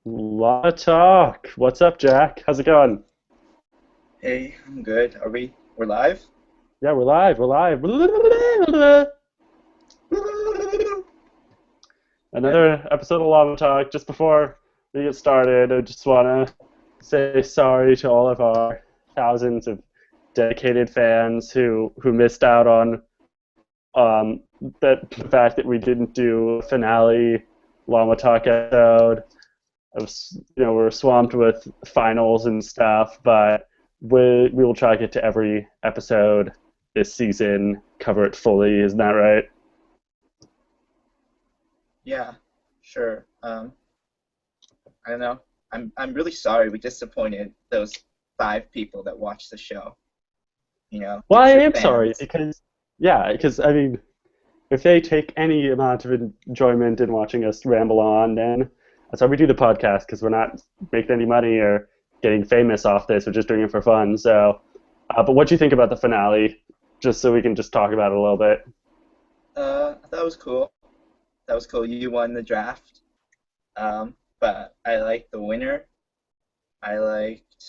Lot of talk. What's up, Jack? How's it going? Hey, I'm good. We're live? Yeah, we're live. We're live. Yeah. Another episode of Llama Talk. Just before we get started, I just want to say sorry to all of our thousands of dedicated fans who missed out on um, the fact that we didn't do a finale Llama Talk episode. We're swamped with finals and stuff, but we will try to get to every episode this season, cover it fully. Isn't that right? Yeah, sure. I don't know. I'm really sorry we disappointed those 5 people that watched the show. Well, The I true am sorry fans. because yeah, because I mean, if they take any amount of enjoyment in watching us ramble on, then that's why we do the podcast because we're not making any money or getting famous off this. We're just doing it for fun. So, but what do you think about the finale? Just so we can just talk about it a little bit. That was cool. That was cool. You won the draft. But I liked the winner. I liked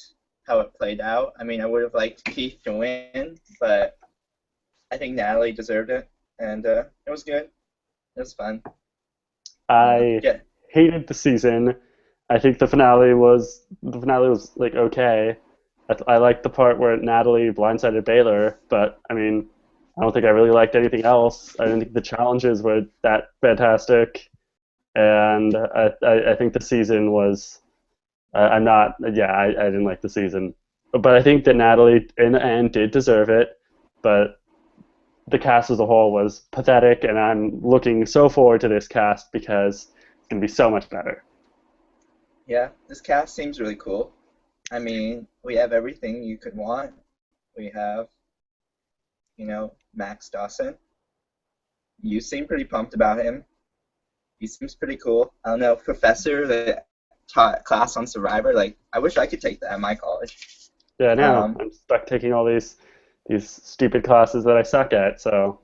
how it played out. I mean, I would have liked Keith to win, but I think Natalie deserved it, and it was good. It was fun. I Yeah. hated the season. I think the finale was like okay. I liked the part where Natalie blindsided Baylor, but I mean, I don't think I really liked anything else. I didn't think the challenges were that fantastic, and I think the season was. I'm not. Yeah, I didn't like the season, but I think that Natalie in the end did deserve it. But the cast as a whole was pathetic, and I'm looking so forward to this cast because it's going to be so much better. Yeah, this cast seems really cool. I mean, we have everything you could want. We have, Max Dawson. You seem pretty pumped about him. He seems pretty cool. I don't know, professor that taught class on Survivor. Like, I wish I could take that at my college. Yeah, now Um, I'm stuck taking all these stupid classes that I suck at, so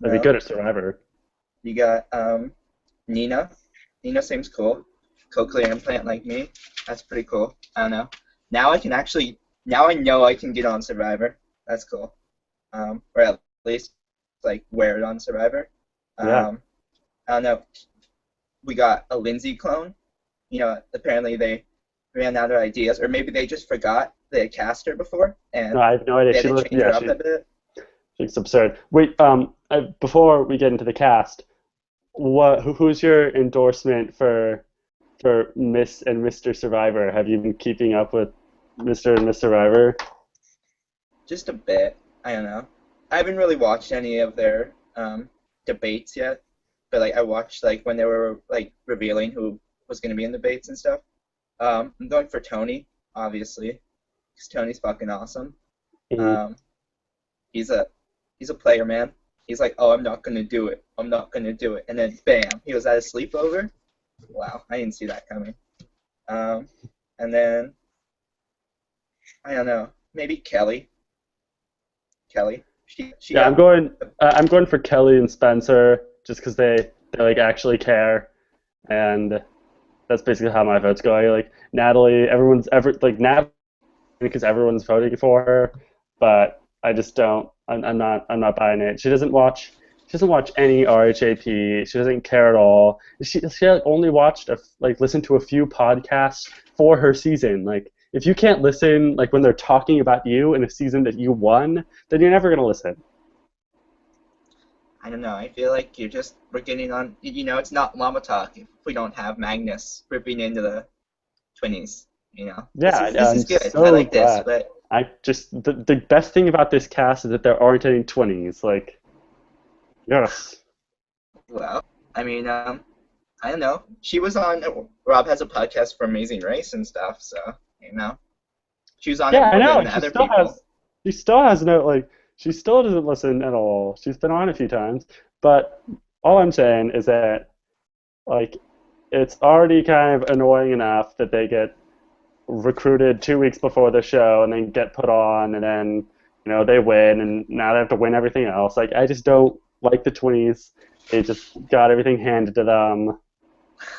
I'd be no, good at Survivor. you got Nina. Nina seems cool. Cochlear implant like me. That's pretty cool. I don't know. Now I know I can get on Survivor. That's cool. Or at least like wear it on Survivor. Yeah. Um, I don't know. We got a Lindsay clone. Apparently they ran out of ideas, or maybe they just forgot they had cast her before, No, and I have no idea. they had She to looked. change Yeah, her up a bit. she's absurd. Wait, before we get into the cast, who's your endorsement for Miss and Mr. Survivor? Have you been keeping up with Mr. and Miss Survivor? Just a bit. I don't know. I haven't really watched any of their debates yet, but like I watched like when they were like revealing who was going to be in debates and stuff. I'm going for Tony, obviously, because Tony's fucking awesome. Mhm. Um, he's a he's a player, man. He's like, oh, I'm not gonna do it. I'm not gonna do it, and then bam, he was at a sleepover. Wow, I didn't see that coming. Um, and then I don't know, maybe Kelly. Kelly, she Yeah, I'm got going. I'm going for Kelly and Spencer just because they like actually care, and that's basically how my vote's going. Like Natalie, everyone's ever like Natalie because everyone's voting for her, but I just don't. I'm not buying it. She doesn't watch. She doesn't watch any RHAP. She doesn't care at all. She like, only watched like listened to a few podcasts for her season. Like if you can't listen like when they're talking about you in a season that you won, then you're never gonna listen. I don't know. I feel like we're getting on. It's not llama talk if we don't have Magnus ripping into the 20s. Yeah, This is I'm good. I so like this, glad. but I just the best thing about this cast is that there aren't any 20s. Like yes. well, I mean, I don't know. She was on. Rob has a podcast for Amazing Race and stuff, so you know, she was on it Yeah, I more know. than And the she other still has, people. she still has no like, she still doesn't listen at all. She's been on a few times, but all I'm saying is that like, it's already kind of annoying enough that they get recruited 2 weeks before the show and then get put on, and then they win, and now they have to win everything else. Like, I just don't like the 20s. They just got everything handed to them.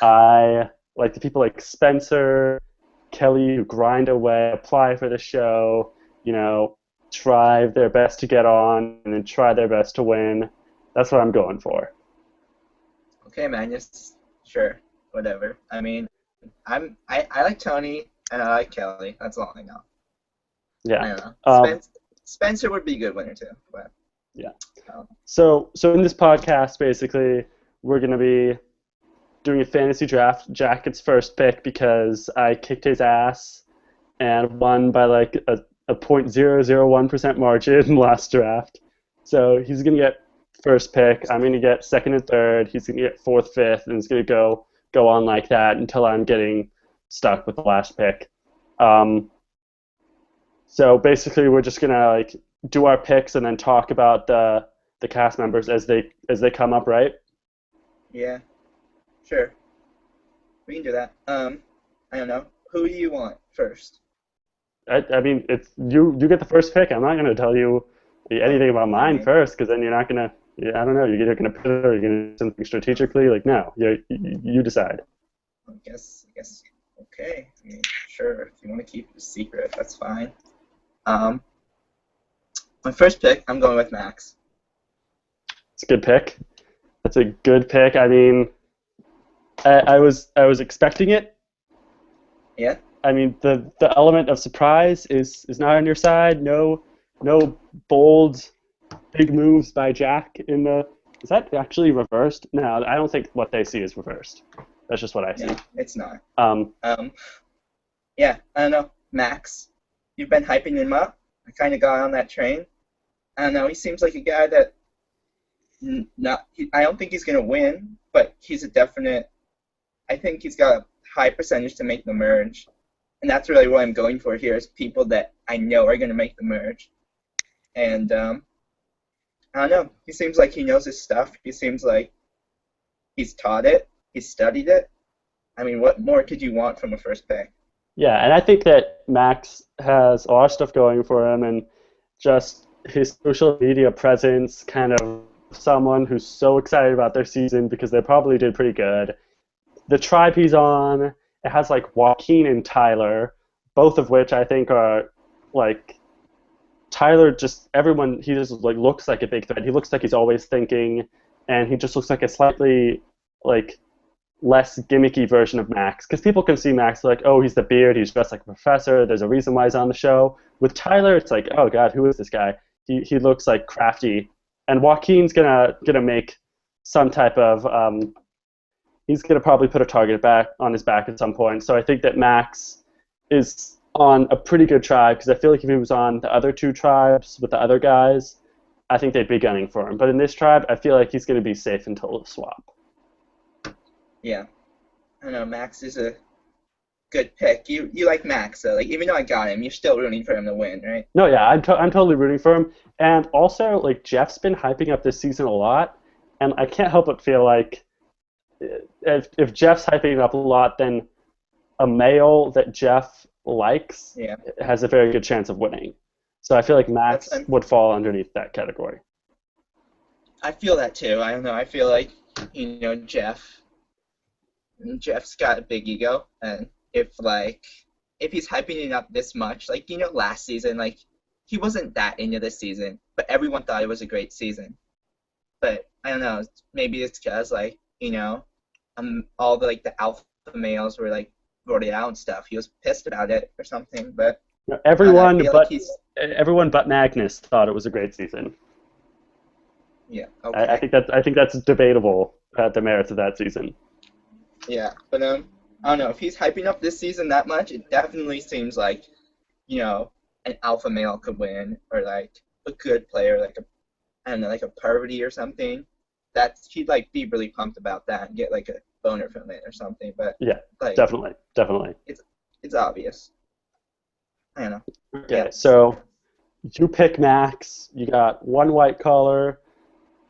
I like the people like Spencer, Kelly who grind away, apply for the show, try their best to get on, and then try their best to win. That's what I'm going for. Okay, Magnus. Sure, whatever. I mean, I like Tony and I like Kelly. That's all I know. I Yeah. don't know. Um, Spencer would be a good winner too, but yeah. um, So in this podcast, basically, we're gonna be doing a fantasy draft. Jak gets first pick because I kicked his ass and won by like a 0.001% margin last draft. So he's going to get first pick. I'm going to get second and third. He's going to get fourth, fifth, and it's going to go on like that until I'm getting stuck with the last pick. So basically, we're just going to like do our picks and then talk about the cast members as they come up, right? yeah, sure. We can do that. I don't know. Who do you want first? I mean, it's you get the first pick. I'm not going to tell you Oh, anything about I mine mean, first, because then you're not going to. Yeah, I don't know. You're either going to pivot or you're going to do something strategically. Like, no, you decide. I guess. Okay. I mean, sure. If you want to keep it a secret, that's fine. Um, my first pick, I'm going with Max. It's a good pick. That's a good pick. I mean, I was expecting it. Yeah. I mean, the element of surprise is not on your side. No bold big moves by Jak in the. Is that actually reversed? No, I don't think what they see is reversed. That's just what I see. No, it's not. Um, Um, yeah. I don't know. Max, you've been hyping him up. I kind of got on that train. I don't know. He seems like a guy that I don't think he's gonna win, but he's a definite. I think he's got a high percentage to make the merge, and that's really what I'm going for here is people that I know are gonna make the merge. And I don't know. He seems like he knows his stuff. He seems like he's taught it. He's studied it. I mean, what more could you want from a first pick? yeah, and I think that Max has a lot of stuff going for him, and just his social media presence, kind of someone who's so excited about their season because they probably did pretty good. The tribe he's on, it has like Joaquin and Tyler, both of which I think are like Tyler. Just everyone, he just like looks like a big threat. He looks like he's always thinking, and he just looks like a slightly like less gimmicky version of Max. Because people can see Max like, oh, he's the beard, he's dressed like a professor. There's a reason why he's on the show. With Tyler, it's like, oh god, who is this guy? He looks like crafty, and Joaquin's gonna make some type of he's going to probably put a target back on his back at some point. So I think that Max is on a pretty good tribe because I feel like if he was on the other two tribes with the other guys, I think they'd be gunning for him. But in this tribe, I feel like he's going to be safe until the swap. Yeah. I don't know. Max is a good pick. You like Max, though. Like, even though I got him, you're still rooting for him to win, right? No, yeah, I'm totally rooting for him. And also, like Jeff's been hyping up this season a lot, and I can't help but feel like if Jeff's hyping it up a lot, then a male that Jeff likes Yeah. has a very good chance of winning. So I feel like That's Max would fall underneath that category. I feel that too. I don't know. I feel like, Jeff's got a big ego, and if he's hyping it up this much, like last season, like he wasn't that into this season, but everyone thought it was a great season. But I don't know. Maybe it's because all the like the alpha males were like voted out and stuff. He was pissed about it or something. But I don't know, I Everyone feel like but he's everyone but Magnus thought it was a great season. yeah I okay think that's debatable at the merits of that season. yeah. But I don't know if he's hyping up this season that much. It definitely seems like an alpha male could win or like a good player like a I don't know like a Parvati or something. He'd like be really pumped about that and get like a boner from it or something. But Yeah, like definitely. it's obvious. I don't know. Okay, Yeah. so you pick Max. You got one white collar.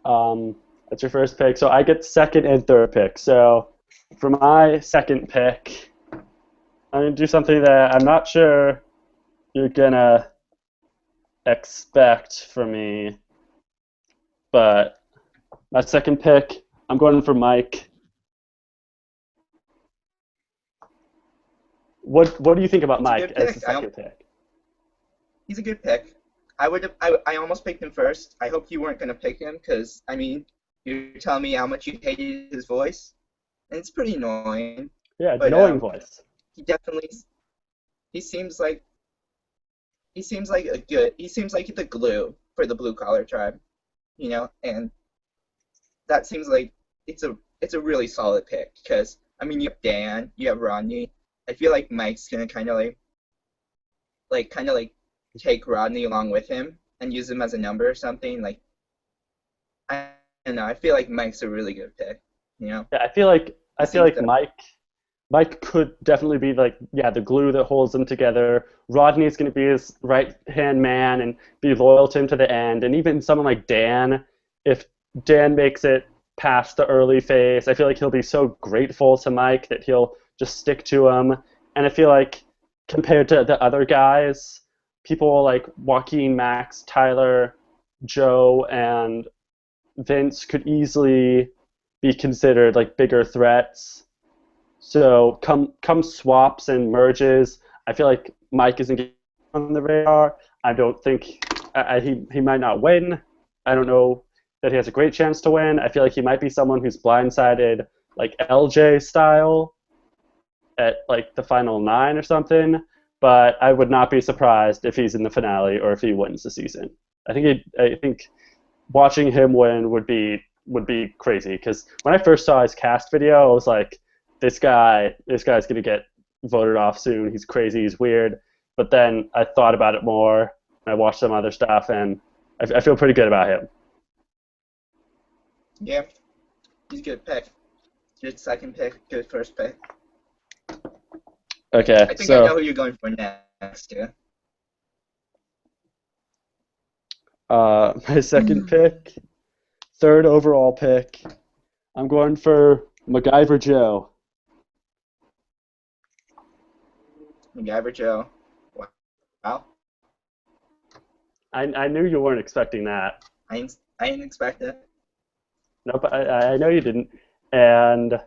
That's your first pick. So I get second and third pick. So for my second pick, I'm gonna do something that I'm not sure you're gonna expect from me, but my second pick, I'm going for Mike. What do you think about It's a Mike good as the pick. second pick? He's a good pick. I almost picked him first. I hope you weren't gonna pick him because I mean you're telling me how much you hated his voice, and it's pretty annoying. Yeah, But knowing voice. he definitely he seems like he seems like the glue for the blue collar tribe, and that seems like it's a really solid pick because I mean you have Dan, you have Rodney. I feel like Mike's gonna kind of like take Rodney along with him and use him as a number or something. Like I don't know. I feel like Mike's a really good pick. You know, Yeah, I he feel seems like to. Mike could definitely be like, yeah, the glue that holds them together. Rodney's going to be his right hand man and be loyal to him to the end. And even someone like Dan, if Dan makes it past the early phase, I feel like he'll be so grateful to Mike that he'll just stick to him. And I feel like compared to the other guys, people like Joaquin, Max, Tyler, Joe, and Vince could easily be considered like bigger threats. So come swaps and merges, I feel like Mike isn't getting on the radar. I don't think he might not win. I don't know that he has a great chance to win. I feel like he might be someone who's blindsided like LJ style at like the final nine or something. But I would not be surprised if he's in the finale or if he wins the season. I think watching him win would be crazy because when I first saw his cast video, I was like, this guy's gonna get voted off soon. He's crazy. He's weird. But then I thought about it more, and I watched some other stuff, and I feel pretty good about him. Yeah, he's a good pick. Good second pick. Good first pick. Okay, I think I know so who you're going for next. Yeah. my second pick, third overall pick, I'm going for MacGyver Joe. MacGyver Joe. Wow. I knew you weren't expecting that. I didn't expect it. Nope, I know you didn't. And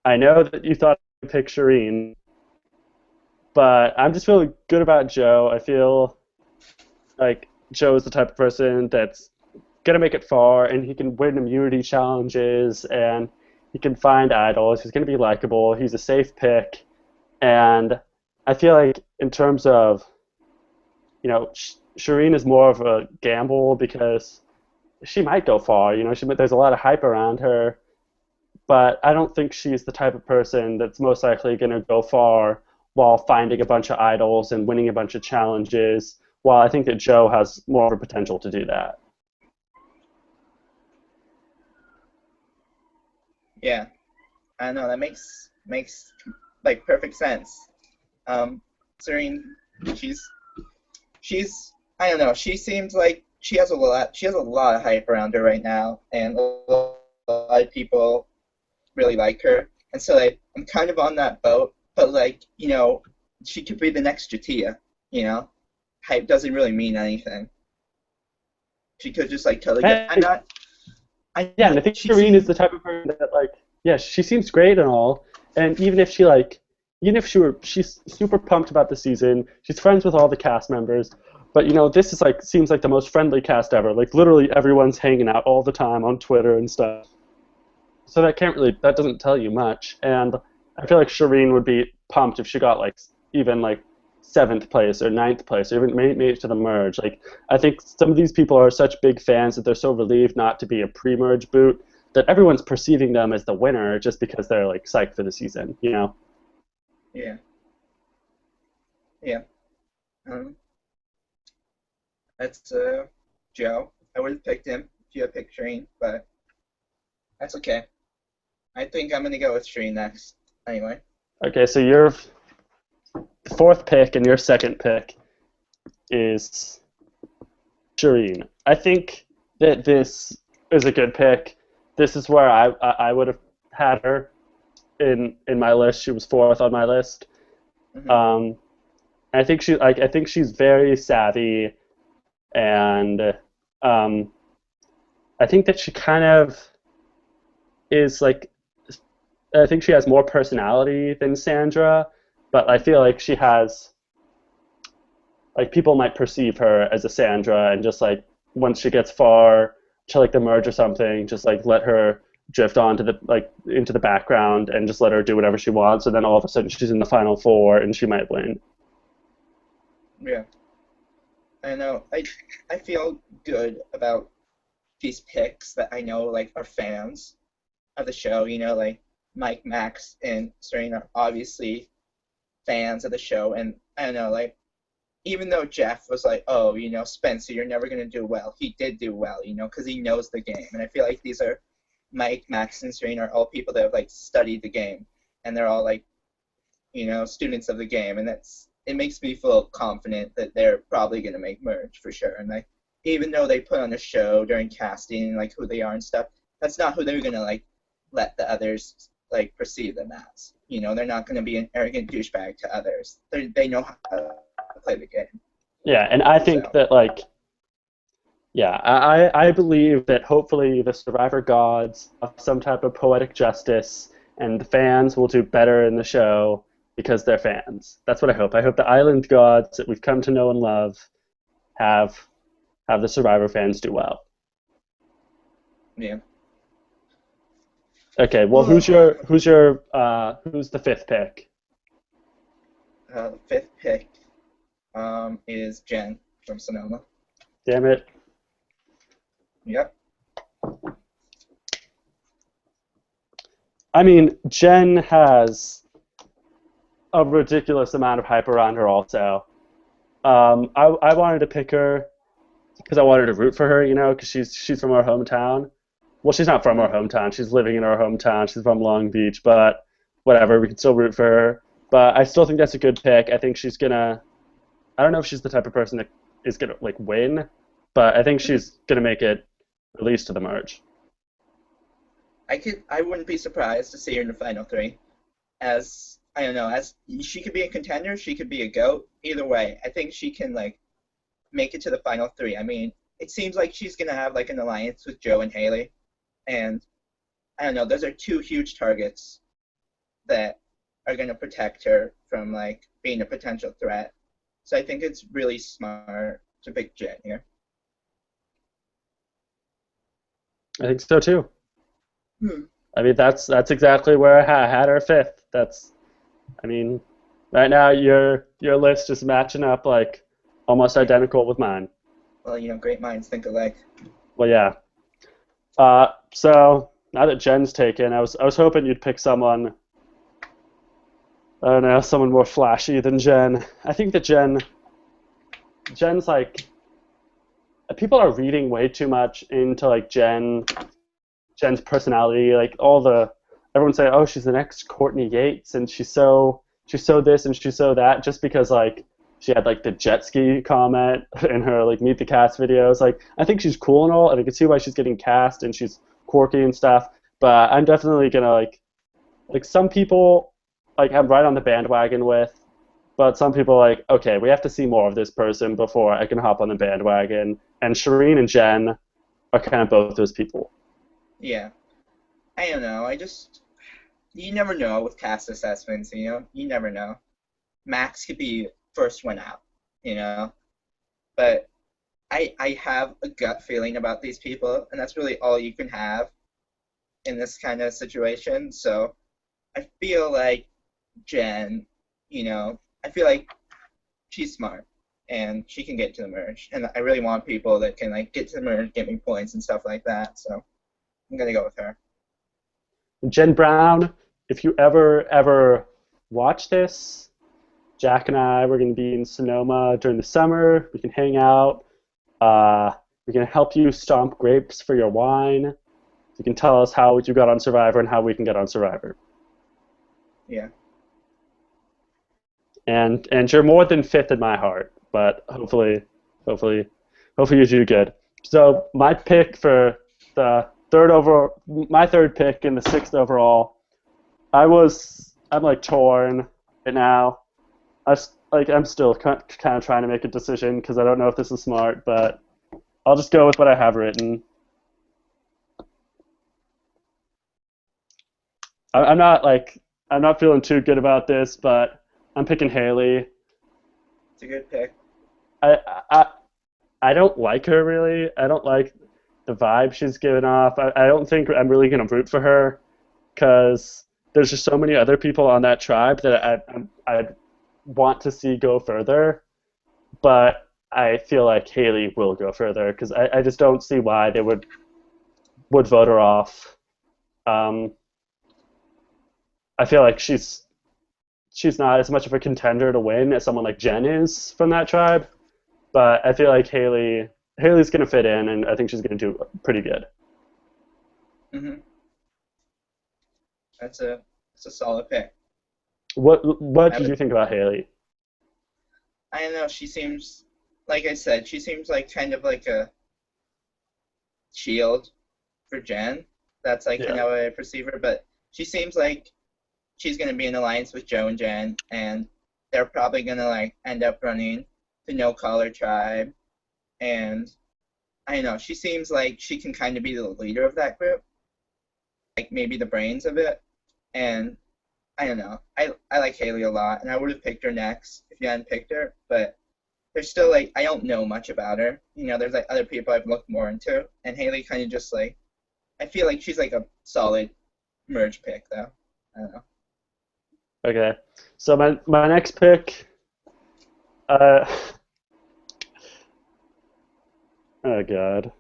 I know that you thought I'd pick Shireen, but I'm just feeling good about Joe. I feel like Joe is the type of person that's gonna make it far, and he can win immunity challenges, and he can find idols. He's gonna be likable. He's a safe pick, and I feel like in terms of Shireen is more of a gamble because she might go far. There's a lot of hype around her, but I don't think she's the type of person that's most likely going to go far while finding a bunch of idols and winning a bunch of challenges. While I think that Joe has more of a potential to do that. Yeah. I don't know. That makes like perfect sense. Serene, she's she's I don't know. She seems like she has a lot of hype around her right now, and a lot of people really like her. And so like I'm kind of on that boat, but like she could be the next Jatia. You know, hype doesn't really mean anything. She could just like totally get. I'm And, not. I yeah, and I think she Shireen is seems the type of person that like, yeah, she seems great and all, and even if she's super pumped about the season, she's friends with all the cast members. But this is like seems like the most friendly cast ever. Like literally everyone's hanging out all the time on Twitter and stuff. So that doesn't tell you much. And I feel like Shireen would be pumped if she got like even like seventh place or ninth place or even made it to the merge. Like I think some of these people are such big fans that they're so relieved not to be a pre-merge boot that everyone's perceiving them as the winner just because they're like psyched for the season. yeah yeah. Um, that's Joe. I would have picked him if you had picked Shireen, but that's okay. I think I'm gonna go with Shireen next. Anyway. Okay, so your fourth pick and your second pick is Shireen. I think that this is a good pick. This is where I would have had her in my list. She was fourth on my list. Hmm. Um, I think she's very savvy, and I think that she kind of is like I think she has more personality than Sandra, but I feel like she has like people might perceive her as a Sandra, and just like once she gets far to like the merge or something, just like let her drift onto the like into the background and just let her do whatever she wants, and then all of a sudden she's in the final four and she might win. Yeah, I know. I feel good about these picks that I know like are fans of the show. Like Mike, Max, and Serena are obviously fans of the show, and I don't know, like even though Jeff was like, oh, Spencer, you're never gonna do well, he did do well, because he knows the game, and I feel like these are Mike, Max, and Serena are all people that have like studied the game, and they're all like, students of the game, and it makes me feel confident that they're probably gonna make merge for sure, and like even though they put on a show during casting, like who they are and stuff, that's not who they're gonna like let the others like perceive them as. They're not gonna be an arrogant douchebag to others. They know how to play the game. Yeah, and I think So that like yeah, I believe that hopefully the Survivor gods have some type of poetic justice, and the fans will do better in the show because they're fans. That's what I hope. I hope the island gods that we've come to know and love have the Survivor fans do well. yeah. Okay, well, who's the fifth pick? The fifth pick is Jen from Sonoma. Damn it. Yep. I mean, Jen has a ridiculous amount of hype around her also. I wanted to pick her because I wanted to root for her, because she's from our hometown. Well, she's not from our hometown. She's living in our hometown. She's from Long Beach, but whatever. We can still root for her. But I still think that's a good pick. I think she's gonna. I don't know if she's the type of person that is gonna like win, but I think she's gonna make it at least to the merge. I wouldn't be surprised to see her in the final three. As I don't know, as she could be a contender, she could be a GOAT. Either way, I think she can like make it to the final three. I mean, it seems like she's gonna have like an alliance with Joe and Haley, and I don't know. Those are two huge targets that are gonna protect her from like being a potential threat. So I think it's really smart to pick Jen here. I think so too. Hmm. I mean, that's exactly where I had her fifth. I mean, right now your list is matching up like almost identical with mine. Well, great minds think alike. Well, yeah. So now that Jen's taken, I was hoping you'd pick someone. I don't know, someone more flashy than Jen. I think that Jen's like people are reading way too much into like Jen's personality, like everyone say, oh, she's the next Courtney Yates, and she's so this and she's so that, just because like she had like the jet ski comment in her like Meet the Cast videos. Like I think she's cool and all, and I can see why she's getting cast and she's quirky and stuff. But I'm definitely gonna like some people like I'm right on the bandwagon with, but some people are like, okay, we have to see more of this person before I can hop on the bandwagon. And Shireen and Jen are kind of both those people. Yeah. I don't know. You never know with cast assessments, You never know. Max could be first one out, But I have a gut feeling about these people, and that's really all you can have in this kind of situation. So I feel like Jen, I feel like she's smart and she can get to the merge. And I really want people that can like get to the merge, get me points and stuff like that. So I'm gonna go with her. Jen Brown, if you ever watch this, Jack and I, we're going to be in Sonoma during the summer. We can hang out. We're going to help you stomp grapes for your wine. You can tell us how you got on Survivor and how we can get on Survivor. Yeah. And you're more than fifth in my heart, but hopefully you do good. So my pick for the my third pick in the sixth overall, I'm like torn right now. I'm still kind of trying to make a decision because I don't know if this is smart, but I'll just go with what I have written. I'm not like I'm not feeling too good about this, but I'm picking Haley. It's a good pick. I I I don't like her really. I don't like the vibe she's given off. I don't think I'm really gonna root for her because there's just so many other people on that tribe that I want to see go further. But I feel like Haley will go further because I just don't see why they would vote her off. Um, I feel like she's not as much of a contender to win as someone like Jen is from that tribe. But I feel like Haley's gonna fit in, and I think she's gonna do pretty good. Hmm. That's a solid pick. What I did would. you think about Haley? I don't know. She seems, like I said, she seems like kind of like a shield for Jen. That's like kind Yeah. of how I perceive her. But she seems like she's gonna be in alliance with Joe and Jen, and they're probably gonna like end up running the No Collar tribe. And I don't know. She seems like she can kind of be the leader of that group, like maybe the brains of it. And I don't know. I like Haley a lot, and I would have picked her next if you hadn't picked her. But there's still like I don't know much about her. There's like other people I've looked more into, and Haley kind of just like I feel like she's like a solid merge pick though. I don't know. Okay. So my next pick, uh, oh God,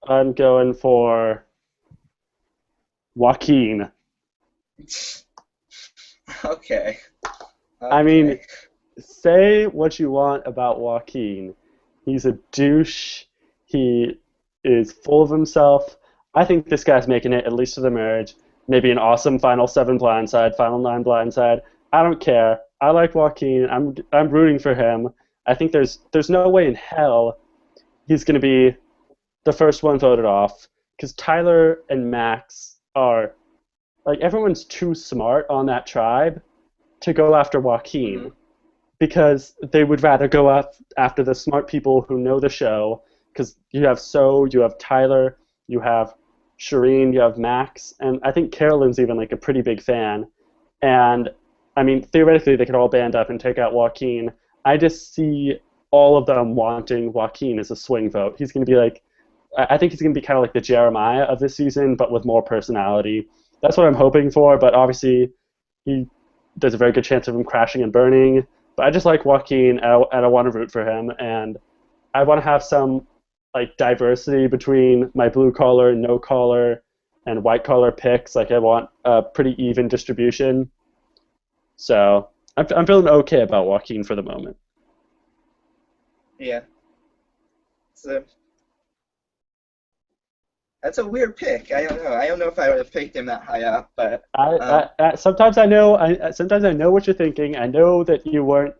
I'm going for Joaquin. Okay. I mean, Okay. say what you want about Joaquin. He's a douche. He is full of himself. I think this guy's making it at least to the marriage. Maybe an awesome final seven blindside, final nine blindside. I don't care. I like Joaquin. I'm rooting for him. I think there's no way in hell he's going to be the first one voted off because Tyler and Max are like everyone's too smart on that tribe to go after Hmm. Joaquin because they would rather go up after the smart people who know the show. Because you have Tyler, you have Shireen, you have Max, and I think Carolyn's even like a pretty big fan. And I mean, theoretically, they could all band up and take out Joaquin. I just see all of them wanting Joaquin as a swing vote. He's going to be like, I think he's going to be kind of like the Jeremiah of this season, but with more personality. That's what I'm hoping for. But obviously, he there's a very good chance of him crashing and burning. But I just like Joaquin, and I want to root for him, and I want to have some like diversity between my blue collar, no collar, and white collar picks. Like I want a pretty even distribution. So I'm feeling okay about Joaquin for the moment. Yeah. So that's a weird pick. I don't know. I don't know if I would have picked him that high up, but um, Sometimes I know sometimes I know what you're thinking. I know that you weren't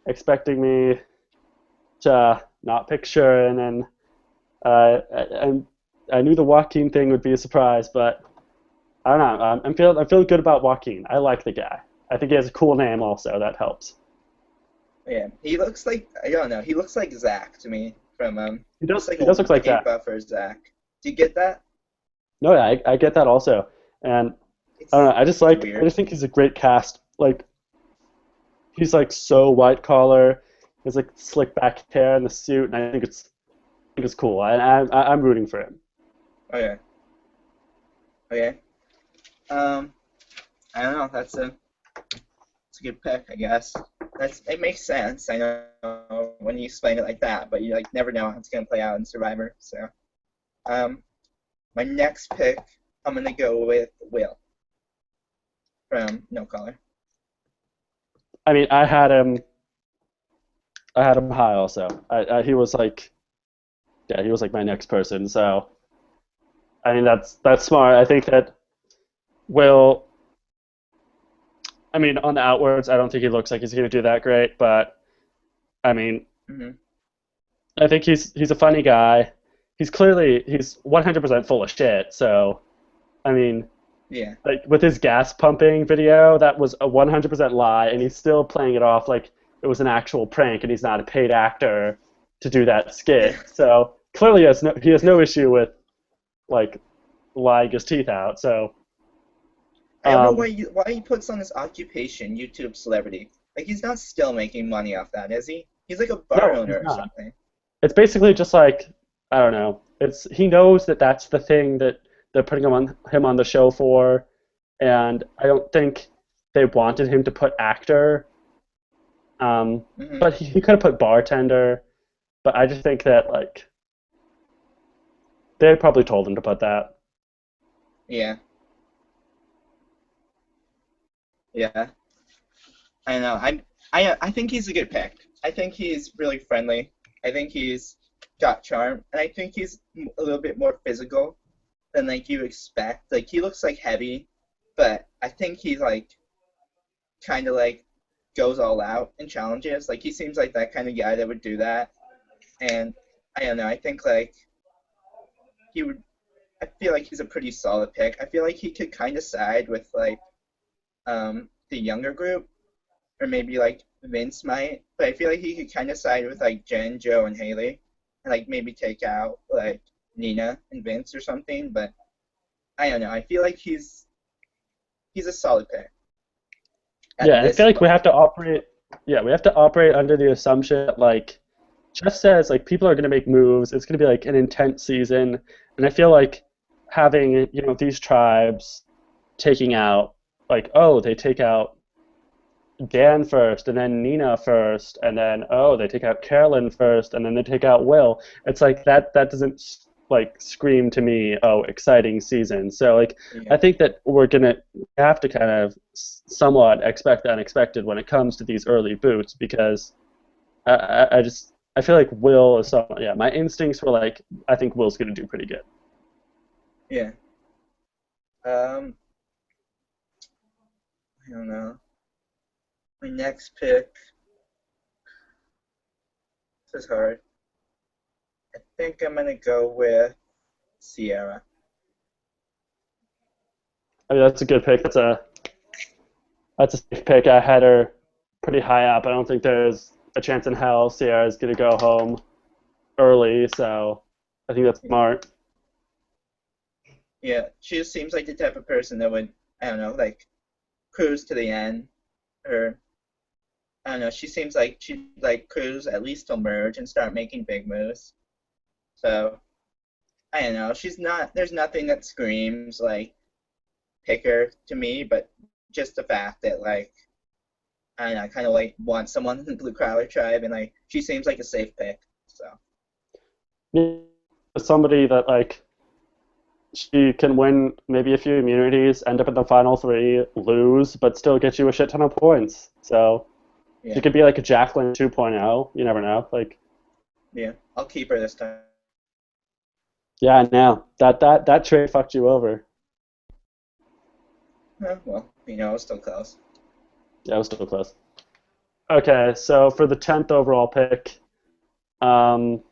expecting me to not pick Sharon, and I knew the Joaquin thing would be a surprise, but I don't know. I'm feeling good about Joaquin. I like the guy. I think he has a cool name also. That helps. yeah, he looks like I don't know. He looks like Zach to me from just like He a does look like way that. buffer Zach. Do you get that? No, yeah, I get that also, and I don't It's know. it's I weird. just think he's a great cast. Like he's like so white collar. He's like slick back hair and the suit, and I think it's cool. I'm rooting for him. Okay. Okay. Um, I don't know. That's a good pick, I guess. It makes sense. I know when you explain it like that, but you like never know how it's gonna play out in Survivor. So, um, my next pick, I'm gonna go with Will from No Color. I mean, I had him high also. He was like, yeah, he was like my next person. So I mean, that's smart. I think that Will. I mean, on the outwards, I don't think he looks like he's going to do that great, but I mean, Hmm. I think he's a funny guy. He's 100% full of shit. So I mean, Yeah. like with his gas pumping video, that was a 100% lie, and he's still playing it off like it was an actual prank and he's not a paid actor to do that Yeah. skit. So clearly he has no issue with like lying his teeth out. So I don't know um, why he puts on this occupation, YouTube celebrity. Like he's not still making money off that, is he? He's like a bar no, owner he's or not. something. It's basically just like I don't know. It's he knows that that's the thing that they're putting him on the show for, and I don't think they wanted him to put actor. Um, Hmm. but he could have put bartender. But I just think that like they probably told him to put that. Yeah. Yeah. I don't know. I think he's a good pick. I think he's really friendly. I think he's got charm, and I think he's a little bit more physical than like you expect. Like he looks like heavy, but I think he like kind of like goes all out in challenges. Like he seems like that kind of guy that would do that. And I don't know. I think like he would. I feel like he's a pretty solid pick. I feel like he could kind of side with like the younger group, or maybe like Vince might. But I feel like he could kind of side with like Jen, Joe, and Haley, and like maybe take out like Nina and Vince or something. But I don't know. I feel like he's a solid pick Yeah, at and I this feel like we spot. have to operate. Yeah, we have to operate under the assumption that like just says like people are going to make moves. It's going to be like an intense season, and I feel like having these tribes taking out like oh they take out Dan first, and then Nina first, and then oh they take out Carolyn first, and then they take out Will. It's like that doesn't like scream to me oh exciting season. So like I Yeah. think that we're gonna have to kind of somewhat expect the unexpected when it comes to these early boots because I just I feel like Will is so yeah my instincts were like I think Will's gonna do pretty good. Yeah. Um, I don't know. My next pick. This is hard. I think I'm gonna go with Sierra. I mean that's a good pick. That's a safe pick. I had her pretty high up. I don't think there's a chance in hell Sierra's gonna go home early, so I think that's smart. Yeah, she just seems like the type of person that would, I don't know, like cruise to the end, or I don't know. She seems like she'd like cruise at least till merge and start making big moves. So I don't know. She's not. There's nothing that screams like pick her to me, but just the fact that like I don't know, I kind of like want someone in the Blue Crowler tribe, and like she seems like a safe pick. So Somebody that like she can win maybe a few immunities, end up in the final three, lose, but still get you a shit ton of points. So she yeah, could be like a Jacqueline 2.0. You never know. Like yeah, I'll keep her this time. yeah, I know that trade fucked you over. Well, it's still close. Yeah, it was still close. Okay, so for the 10th overall pick, um,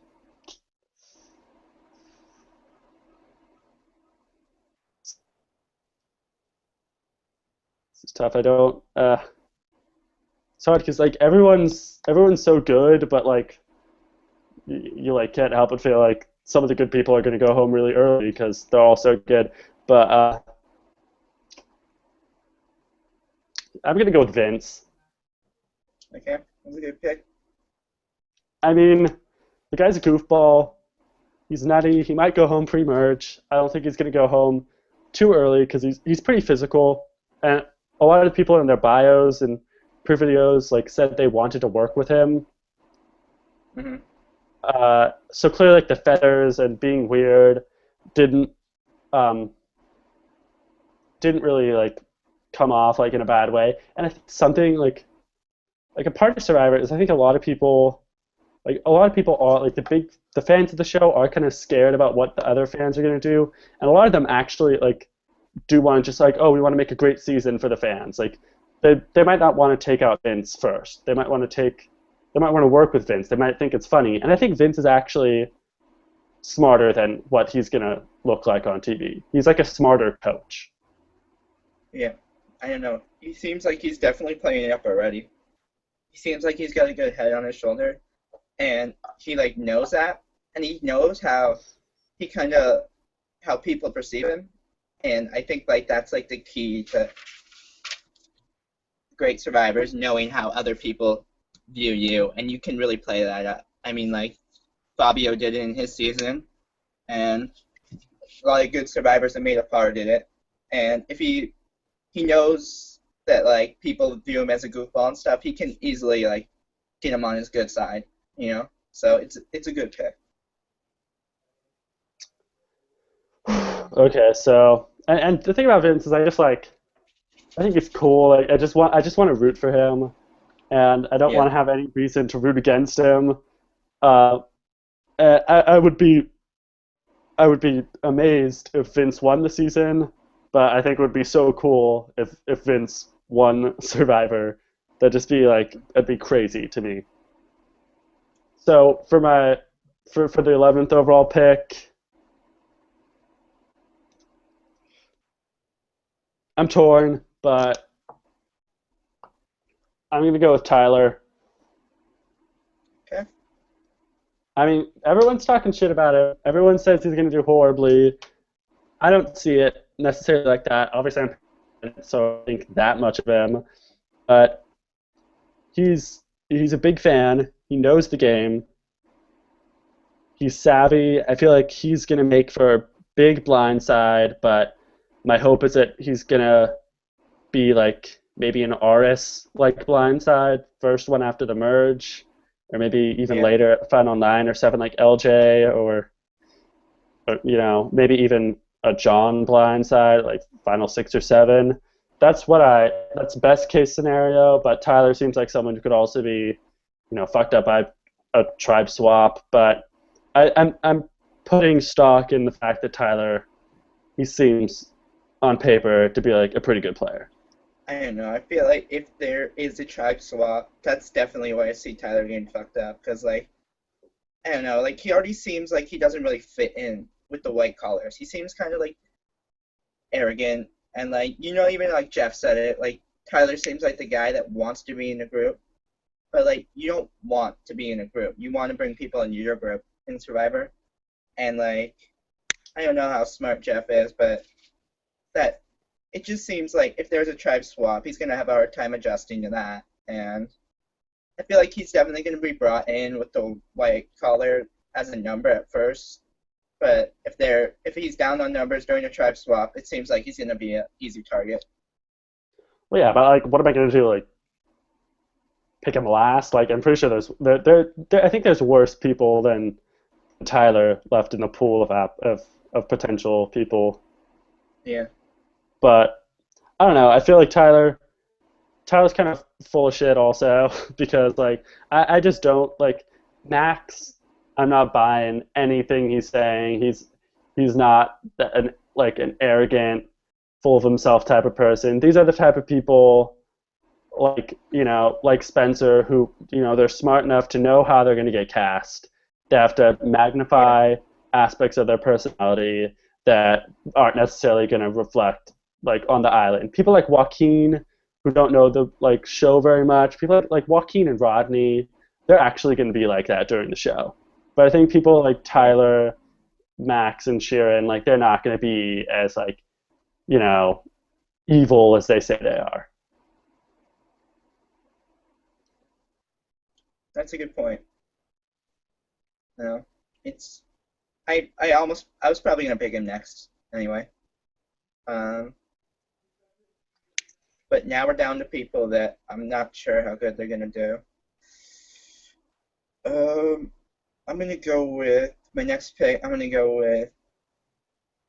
it's tough. I don't. It's hard because like everyone's so good, but like you like can't help but feel like some of the good people are going to go home really early because they're all so good. But I'm going to go with Vince. Okay, that's a good pick. I mean, the guy's a goofball. He's nutty. He might go home pre-merge. I don't think he's going to go home too early because he's pretty physical. And a lot of the people in their bios and pre-videos like said they wanted to work with him. Hmm. So clearly, like the feathers and being weird didn't um, didn't really like come off like in a bad way. And I think something like a part of Survivor is I think a lot of people are like the fans of the show are kind of scared about what the other fans are going to do, and a lot of them actually like do want to just like oh we want to make a great season for the fans. Like they might not want to take out Vince first. They might want to work with Vince. They might think it's funny, and I think Vince is actually smarter than what he's going to look like on TV. He's like a smarter coach. Yeah, I don't know. He seems like he's definitely playing it up already. he seems like he's got a good head on his shoulder, and he like knows that, and he knows how he kind of how people perceive him, and I think like that's like the key to great survivors, knowing how other people view you, and you can really play that up. I mean, like Fabio did it in his season, and a lot of good survivors that made a part did it. And if he knows that like people view him as a goofball and stuff, he can easily like get him on his good side, you know. So it's a good pick. Okay, so and the thing about Vince is I think it's cool. Like I just want to root for him, and I don't want Yeah, to have any reason to root against him. Uh, I I would be amazed if Vince won the season, but I think it would be so cool if Vince won Survivor. That'd just be like that'd be crazy to me. So for the 11th overall pick, I'm torn, but I'm gonna go with Tyler. okay. I mean, everyone's talking shit about him. Everyone says he's gonna do horribly. I don't see it necessarily like that. Obviously, I'm so I think that much of him, but he's a big fan. He knows the game. He's savvy. I feel like he's gonna make for a big blind side, but my hope is that he's gonna be like maybe an RS like blind side, first one after the merge, or maybe even Yeah, later at Final 9 or 7 like LJ, or maybe even a John blind side like Final 6 or 7. That's best case scenario, but Tyler seems like someone who could also be, fucked up by a tribe swap. But I'm putting stock in the fact that Tyler, he seems on paper to be like a pretty good player. I don't know. I feel like if there is a tribe swap, that's definitely why I see Tyler getting fucked up. Cause like I don't know, like he already seems like he doesn't really fit in with the white collars. He seems kind of like arrogant, and like even like Jeff said it, like Tyler seems like the guy that wants to be in a group, but like you don't want to be in a group. You want to bring people into your group in Survivor, and like I don't know how smart Jeff is, but that it just seems like if there's a tribe swap, he's gonna have a hard time adjusting to that, and I feel like he's definitely gonna be brought in with the white collar as a number at first. But if he's down on numbers during a tribe swap, it seems like he's gonna be an easy target. Well, yeah, but like, what am I gonna do? Like, pick him last? Like, I'm pretty sure I think there's worse people than Tyler left in the pool of potential people. Yeah, But I don't know. I feel like Tyler's kind of full of shit also because like I just don't like Max. I'm not buying anything he's saying. He's not an arrogant, full of himself type of person. These are the type of people like Spencer who they're smart enough to know how they're going to get cast. They have to yeah, magnify aspects of their personality that aren't necessarily going to reflect like on the island. People like Joaquin who don't know the like show very much. People like Joaquin and Rodney, they're actually going to be like that during the show. But I think people like yeah. Tyler, Max, and Sharon, like they're not going to be as like you know evil as they say they are. That's a good point. No, it's I was probably gonna pick him next anyway. Um, but now we're down to people that I'm not sure how good they're gonna do. Um, I'm gonna go with my next pick. I'm gonna go with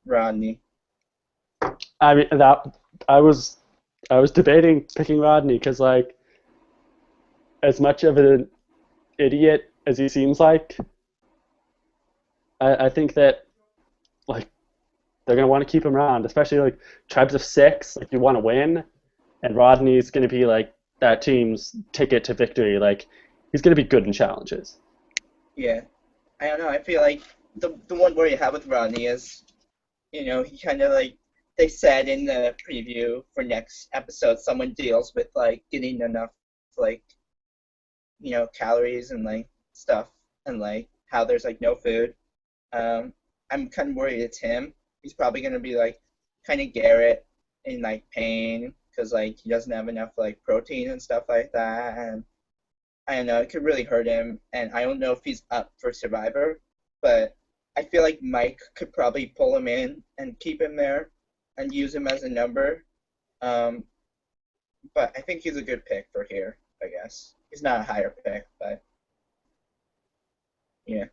Rodney. I mean that I was I was debating picking Rodney because like as much of an idiot as he seems like, I think that like they're gonna want to keep him around, especially like tribes of six. Like you want to win, and Rodney's gonna be like that team's ticket to victory. Like he's gonna be good in challenges. Yeah, I don't know. I feel like the one worry you have with Rodney is, he kind of like they said in the preview for next episode, someone deals with like getting enough like calories and like stuff and like how there's like no food. Um, I'm kind of worried it's him. He's probably gonna be like kind of Garrett in like pain because like he doesn't have enough like protein and stuff like that, and I don't know, it could really hurt him. And I don't know if he's up for Survivor, but I feel like Mike could probably pull him in and keep him there and use him as a number. Um, but I think he's a good pick for here, I guess. He's not a higher pick, but yeah.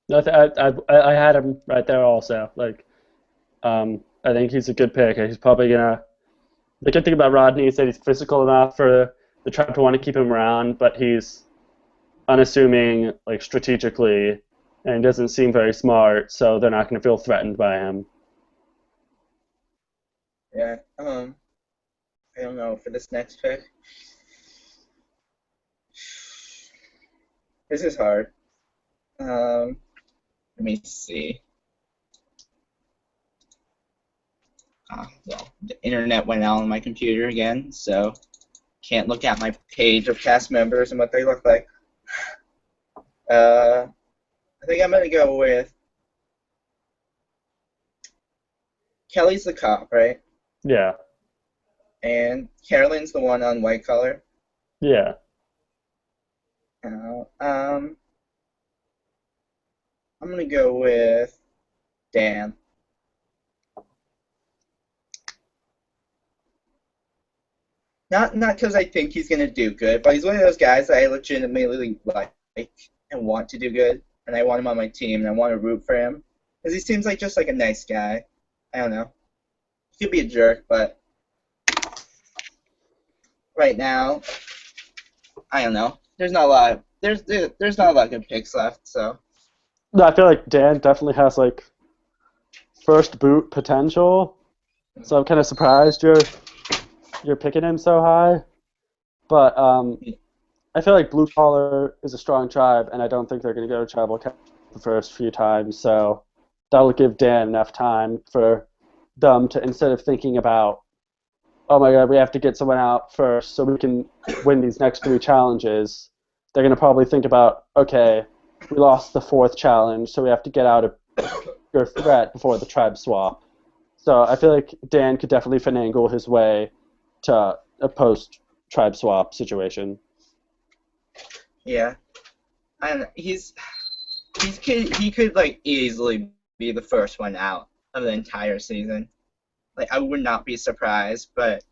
No, I had him right there also. Like, I think he's a good pick. He's probably gonna. The good thing about Rodney is that he's physical enough for the tribe to want to keep him around, but he's unassuming, like strategically, and doesn't seem very smart, so they're not going to feel threatened by him. Yeah. I don't know for this next pick. This is hard. Let me see. Well, the internet went out on my computer again, so can't look at my page of cast members and what they look like. I think I'm gonna go with Kelly's the cop, right? Yeah, And Carolyn's the one on white collar. yeah. Uh, um, I'm gonna go with Dan. Not because I think he's gonna do good, but he's one of those guys that I legitimately like and want to do good, and I want him on my team, and I want to root for him because he seems like just like a nice guy. I don't know. He could be a jerk, but right now, I don't know. There's not a lot of good picks left, so No, I feel like Dan definitely has like first boot potential, so I'm kind of surprised you're picking him so high. But I feel like blue collar is a strong tribe, and I don't think they're going to go tribal council the first few times. So that'll give Dan enough time for them to, instead of thinking about, oh my God, we have to get someone out first so we can win these next three challenges. They're going to probably think about, okay, we lost the fourth challenge, so we have to get out a bigger threat before the tribe swap. So I feel like Dan could definitely finagle his way to a post tribe swap situation. yeah. And he could like easily be the first one out of the entire season. Like I would not be surprised, but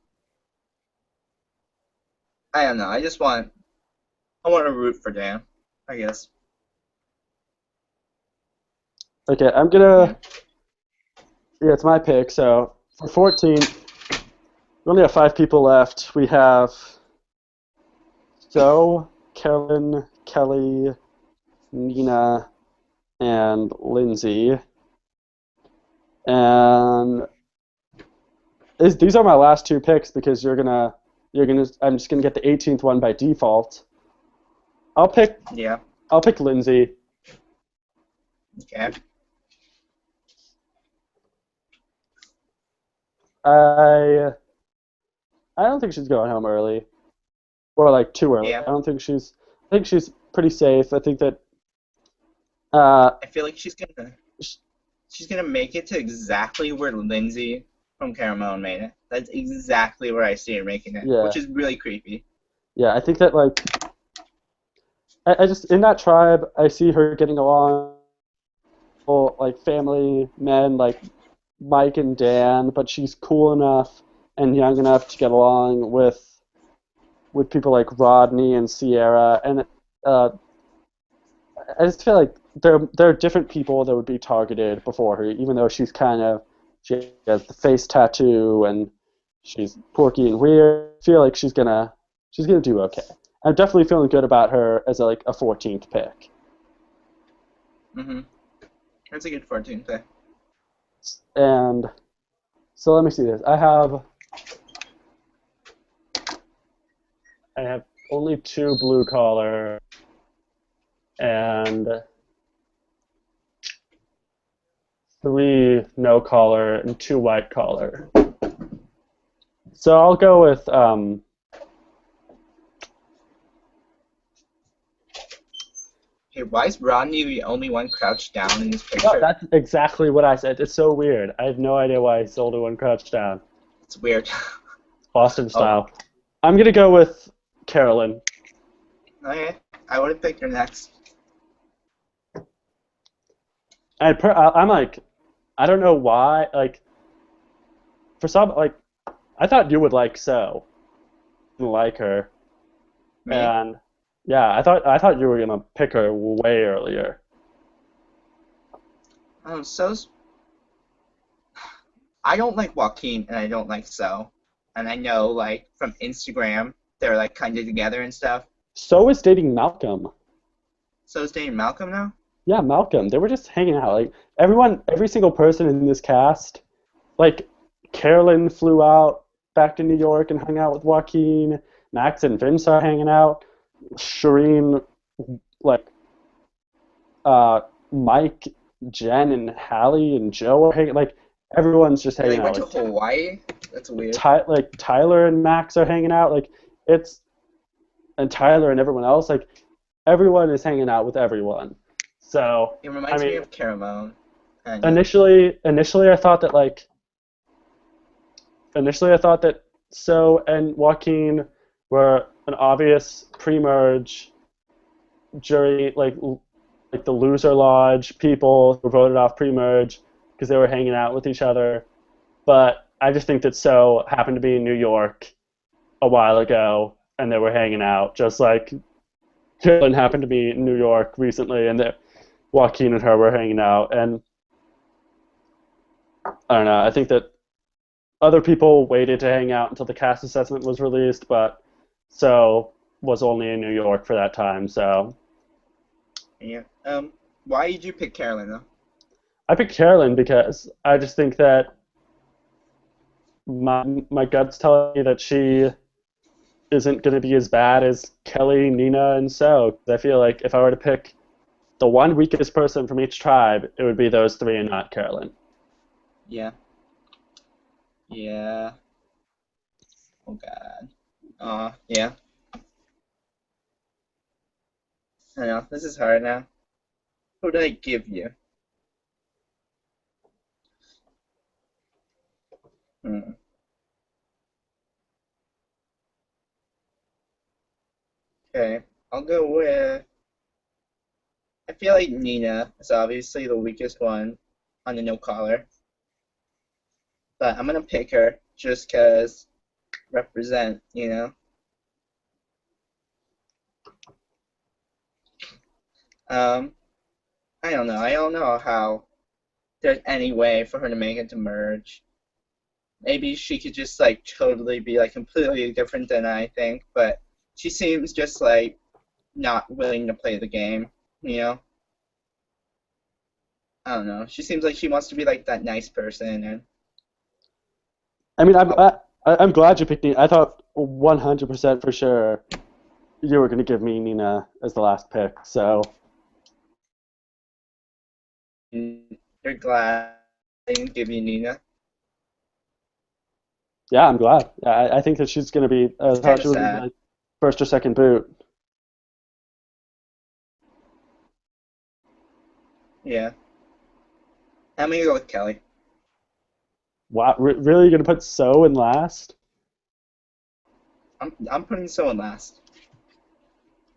I don't know. I want to root for Dan, I guess. Okay, I'm Yeah. gonna. Yeah, it's my pick. So for 14, we only have 5 people left. We have Kellen, Kelly, Nina, and Lindsay. And these are my last 2 picks because I'm just gonna get the 18th one by default. I'll pick Yeah. I'll pick Lindsay. Okay. I I don't think she's going home early or like too early. Yeah. I think she's pretty safe. I think that uh, I feel like she's gonna make it to exactly where Lindsay from Caramel made it. That's exactly where I see her making it, yeah, which is really creepy. yeah. I think that like I just in that tribe, I see her getting along like family men like Mike and Dan, but she's cool enough and young enough to get along with people like Rodney and Sierra, and uh, I just feel like there are different people that would be targeted before her, even though she has the face tattoo and she's quirky and weird. I feel like she's gonna do okay. I'm definitely feeling good about her as like a 14th pick. Mhm. That's a good 14 pick. And so let me see this. I have only 2 blue collar and 3 no collar and 2 white collar. So I'll go with Hey, why is Rodney the only one crouched down in this No, picture? that's exactly what I said. It's so weird. I have no idea why he's the only one crouched down. It's weird. Boston Oh, style. I'm gonna go with Carolyn. okay. I would have picked her next. I'm like, I don't know why. Like, for some, like, I thought you would like So, like her, Me? and yeah, I thought you were gonna pick her way earlier. So's. I don't like Joaquin and I don't like So. And I know, like, from Instagram, they're, like, kind of together and stuff. So is dating Malcolm. So's dating Malcolm now? Yeah, Malcolm. They were just hanging out. Like everyone, every single person in this cast. Like Carolyn flew out back to New York and hung out with Joaquin. Max and Vince are hanging out. Shireen, like uh, Mike, Jen, and Hallie and Joe are hanging. Like everyone's just Yeah, they hanging went out. to Like Hawaii? That's weird. Like Tyler and Max are hanging out. Like it's and Tyler and everyone else. Like everyone is hanging out with everyone. So It I reminds me mean, of Caramone, kind of. initially I thought that So and Joaquin were an obvious pre-merge jury, like the loser lodge people who voted off pre-merge because they were hanging out with each other. But I just think that So happened to be in New York a while ago and they were hanging out, just like Dylan happened to be in New York recently and that Joaquin and her were hanging out. And I don't know. I think that other people waited to hang out until the cast assessment was released, but So was only in New York for that time. So Yeah. Why did you pick Carolyn, though? I picked Carolyn because I just think that my gut's telling me that she isn't going to be as bad as Kelly, Nina, and So. I feel like if I were to pick the one weakest person from each tribe, it would be those three and not Carolyn. Yeah. Yeah. Oh, God. Yeah. I know. This is hard now. Who did I give you? Hmm. Okay. I'll go with. I feel like Nina is obviously the weakest one on the no collar, but I'm gonna pick her just 'cause represent, you know. Um, I don't know. I don't know how there's any way for her to make it to merge. Maybe she could just like totally be like completely different than I think, but she seems just like not willing to play the game, you know? I don't know. She seems like she wants to be like that nice person and I mean, oh, I'm glad you picked Nina. I thought 100% for sure you were going to give me Nina as the last pick. So you're glad I didn't give you Nina. yeah, I'm glad. I think that she's going to be. I It's thought kind she of would be sad. my first or second boot. Yeah. I'm gonna go with Kelly. Wow, really going to put So in last? I'm putting someone last.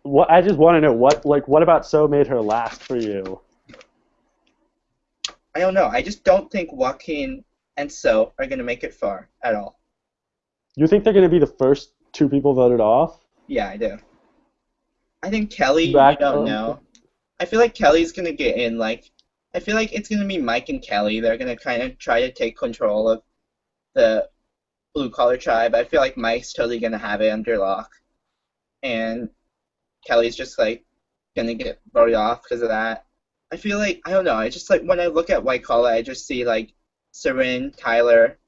What I just want to know what about So made her last for you? I don't know. I just don't think Joaquin and So are gonna make it far at all. You think they're going to be the first two people voted off? Yeah, I do. I think Kelly, you Back, don't know. I feel like Kelly's gonna get in. Like, I feel like it's gonna be Mike and Kelly. They're gonna kind of try to take control of the blue collar tribe. I feel like Mike's totally gonna have it under lock, and Kelly's just like gonna get voted off because of that. I feel like I don't know. I just like when I look at white collar, I just see like Sarin, Tyler,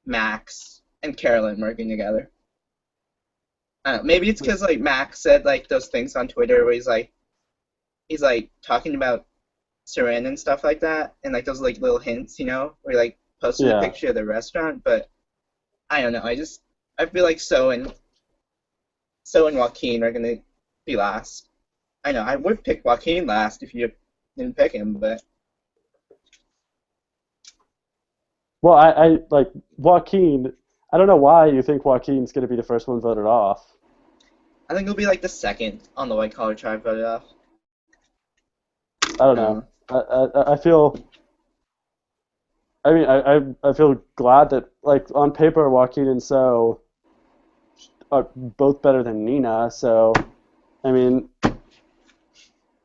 Max, and Carolyn working together. I don't know, maybe it's because like Max said like those things on Twitter where he's like talking about Saran and stuff like that, and like those like little hints, where he like posted a yeah. picture of the restaurant. But I don't know. I feel like So and Joaquin are gonna be last. I know I would pick Joaquin last if you didn't pick him, but Well, I like Joaquin. I don't know why you think Joaquin's going to be the first one voted off. I think he'll be like the second on the white collar tribe voted off. I don't Uh, know. I feel. I mean, I feel glad that like on paper Joaquin and So are both better than Nina. So I mean,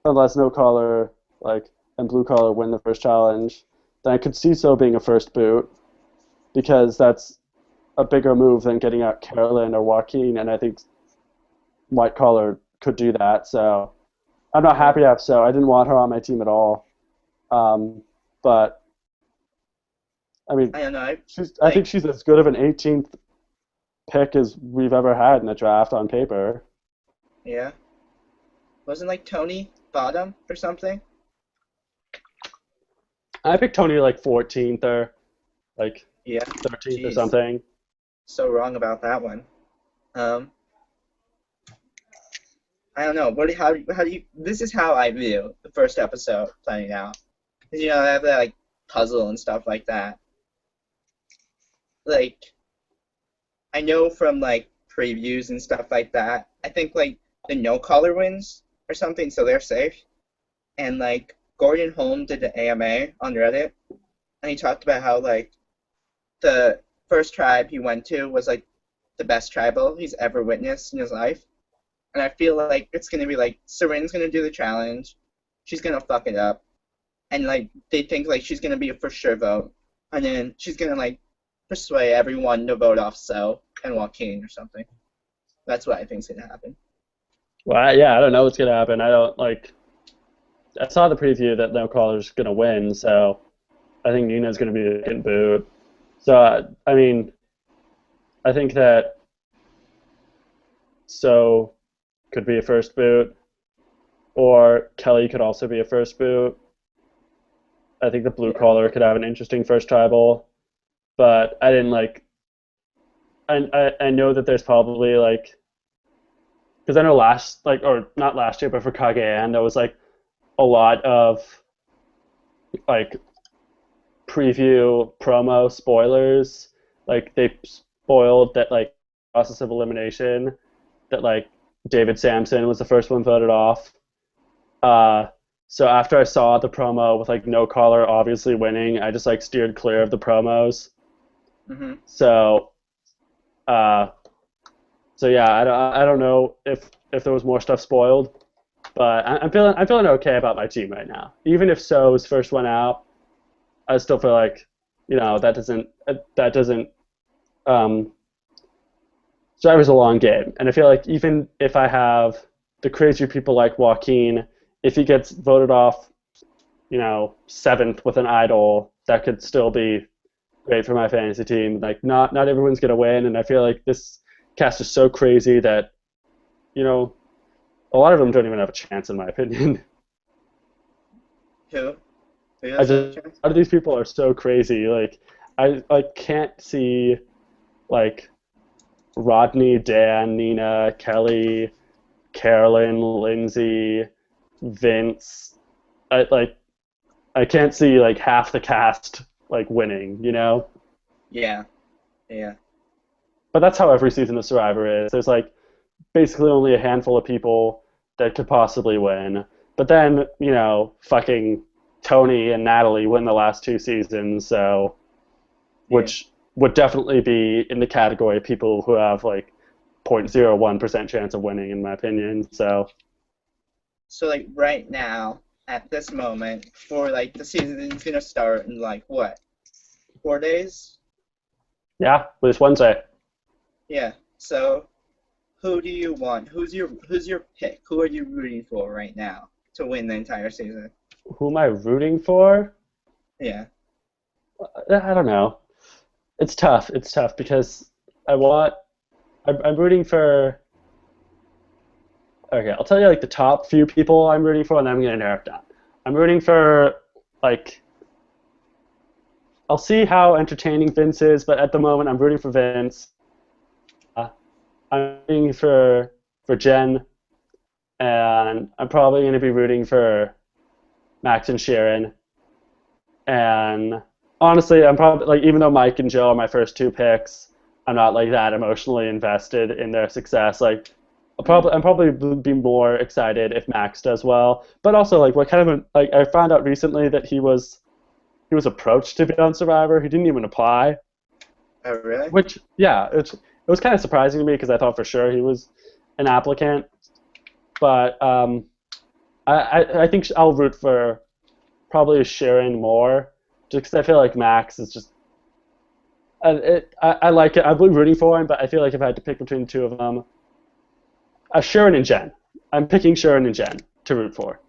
unless No Collar like and Blue Collar win the first challenge, then I could see So being a first boot because that's a bigger move than getting out Carolyn or Joaquin, and I think White Collar could do that. So I'm not yeah, happy to have So. I didn't want her on my team at all. Um, but I mean, I don't know. I I think like she's as good of an 18th pick as we've ever had in the draft on paper. yeah, wasn't like Tony bottom or something. I picked Tony like 14th or like Yeah, 13th or jeez, something. so wrong about that one. Um, I don't know. How do you? This is how I view the first episode playing out. 'Cause, I have that like puzzle and stuff like that. Like I know from like previews and stuff like that. I think like the no collar wins or something, so they're safe. And like Gordon Holm did the AMA on Reddit, and he talked about how like the first tribe he went to was like the best tribal he's ever witnessed in his life. And I feel like it's gonna be like Serene's gonna do the challenge, she's gonna fuck it up, and like they think like she's gonna be a for sure vote, and then she's gonna like persuade everyone to vote off So and Joaquin or something. That's what I think's gonna happen. Well, yeah, I don't know what's gonna happen. I don't like. I saw the preview that No Collar's gonna win, so I think Nina's gonna be the second boot. So I mean, I think that So could be a first boot, or Kelly could also be a first boot. I think the Blue Yeah. Collar could have an interesting first tribal, but I didn't like. I know that there's probably like because I know last like or not last year, but for Cagayan there was like a lot of like preview promo spoilers. Like they spoiled that like process of elimination that like David Sampson was the first one voted off. Uh, so after I saw the promo with like No Collar obviously winning, I just like steered clear of the promos. Mhm. So uh, so yeah, I don't know if there was more stuff spoiled, but I'm feeling okay about my team right now. Even if So's first one out, I still feel like that doesn't um, Survivor's a long game, and I feel like even if I have the crazier people like Joaquin, if he gets voted off, seventh with an idol, that could still be great for my fantasy team. Like not everyone's gonna win, and I feel like this cast is so crazy that you know a lot of them don't even have a chance in my opinion. Who? Who I doesn't have a just chance? A lot of these people are so crazy. Like I can't see like Rodney, Dan, Nina, Kelly, Carolyn, Lindsay, Vince. I I can't see like half the cast like winning. Yeah. Yeah. But that's how every season of Survivor is. There's like basically only a handful of people that could possibly win. But then, fucking Tony and Natalie win the last two seasons, so Yeah. which would definitely be in the category of people who have like 0.01% chance of winning in my opinion. So So like right now, at this moment, for like the season's gonna start in like what? 4 days? yeah, this Wednesday. Yeah. So who do you want? Who's your pick? Who are you rooting for right now to win the entire season? Who am I rooting for? Yeah. I don't know. It's tough. It's tough because I want. I'm rooting for. Okay, I'll tell you like the top few people I'm rooting for, and then I'm gonna narrow it down. I'm rooting for like. I'll see how entertaining Vince is, but at the moment I'm rooting for Vince. I'm rooting for Jen, and I'm probably going to be rooting for Max and Sharon. And honestly, I'm probably like, even though Mike and Joe are my first two picks, I'm not like that emotionally invested in their success. Like, I'm probably would be more excited if Max does well. But also, like, what kind of like I found out recently that he was approached to be on Survivor. He didn't even apply, Oh, really? which yeah, it was kind of surprising to me because I thought for sure he was an applicant. But I think I'll root for probably Sharon more, just because I feel like Max is just. I like it. I've been rooting for him, but I feel like if I had to pick between the two of them, Sharon and Jen. I'm picking Sharon and Jen to root for.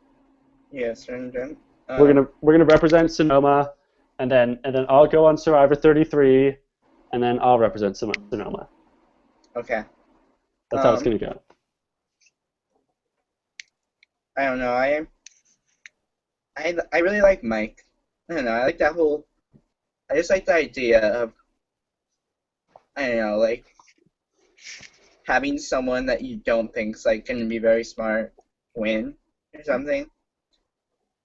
Yes, and then, We're gonna represent Sonoma, and then I'll go on Survivor 33, and then I'll represent Sonoma. okay. That's how it's Um, gonna go. I don't know. I really like Mike. I don't know. I like that whole. I just like the idea of, I don't know, like having someone that you don't think's like gonna be very smart win or something.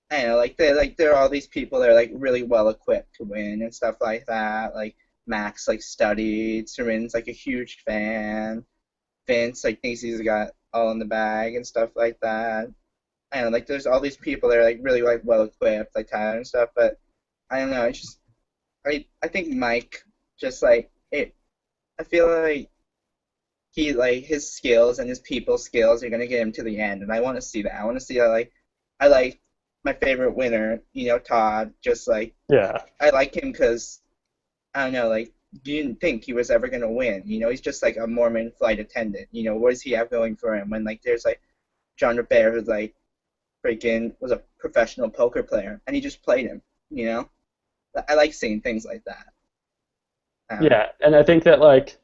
I don't know, like there are all these people that are like really well equipped to win and stuff like that. Like Max like studied, Seren's like a huge fan. Vince like thinks he's got all in the bag and stuff like that. I don't know, like there's all these people that are like really like well equipped, like Tyler and stuff, but I don't know, I think Mike just like it I feel like he like his skills and his people skills are gonna get him to the end, and I want to see that. I want to see that I like my favorite winner, Todd. Just like Yeah, I like him because I don't know, like you didn't think he was ever gonna win. He's just like a Mormon flight attendant. What does he have going for him? When like there's like John Robert who's like freaking was a professional poker player and he just played him. You know, I like seeing things like that. I don't know. yeah, and I think that like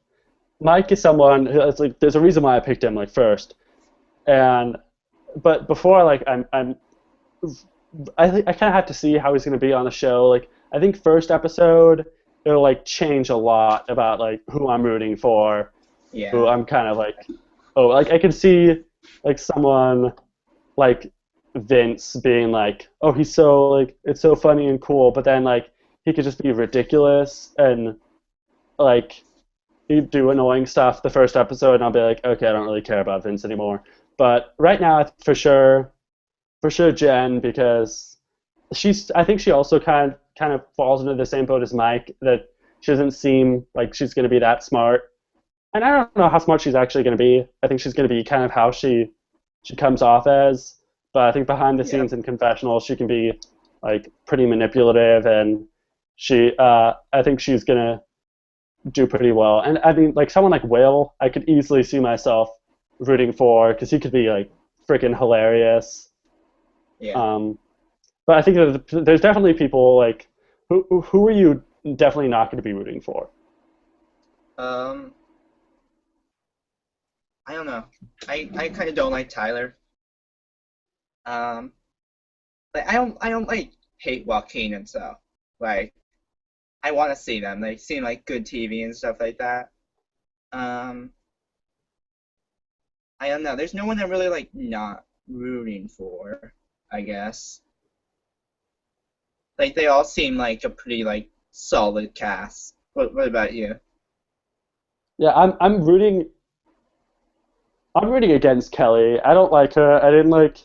Mike is someone who it's like there's a reason why I picked him like first, and but before like I kind of have to see how he's going to be on the show. Like, I think first episode it'll like change a lot about like who I'm rooting for, who Yeah, I'm kind of like, oh, like I can see like someone like Vince being like, oh, he's so like it's so funny and cool, but then like he could just be ridiculous and like he'd do annoying stuff the first episode, and I'll be like, okay, I don't really care about Vince anymore. But right now, for sure, Jen, because I think she also kind of falls into the same boat as Mike, that she doesn't seem like she's going to be that smart, and I don't know how smart she's actually going to be. I think she's going to be kind of how she comes off as, but I think behind the yeah, scenes in confessional she can be like pretty manipulative, and I think she's going to do pretty well. And I mean, like someone like Will, I could easily see myself rooting for because he could be like freaking hilarious. yeah. Um, but I think that there's definitely people like who are you definitely not going to be rooting for? Um, I don't know. I kind of don't like Tyler. Um, like I don't like hate Joaquin and stuff. Like I want to see them. They seem like good TV and stuff like that. Um, I don't know. There's no one I'm really like not rooting for, I guess. Like they all seem like a pretty like solid cast. What about you? Yeah, I'm rooting against Kelly. I don't like her. I didn't like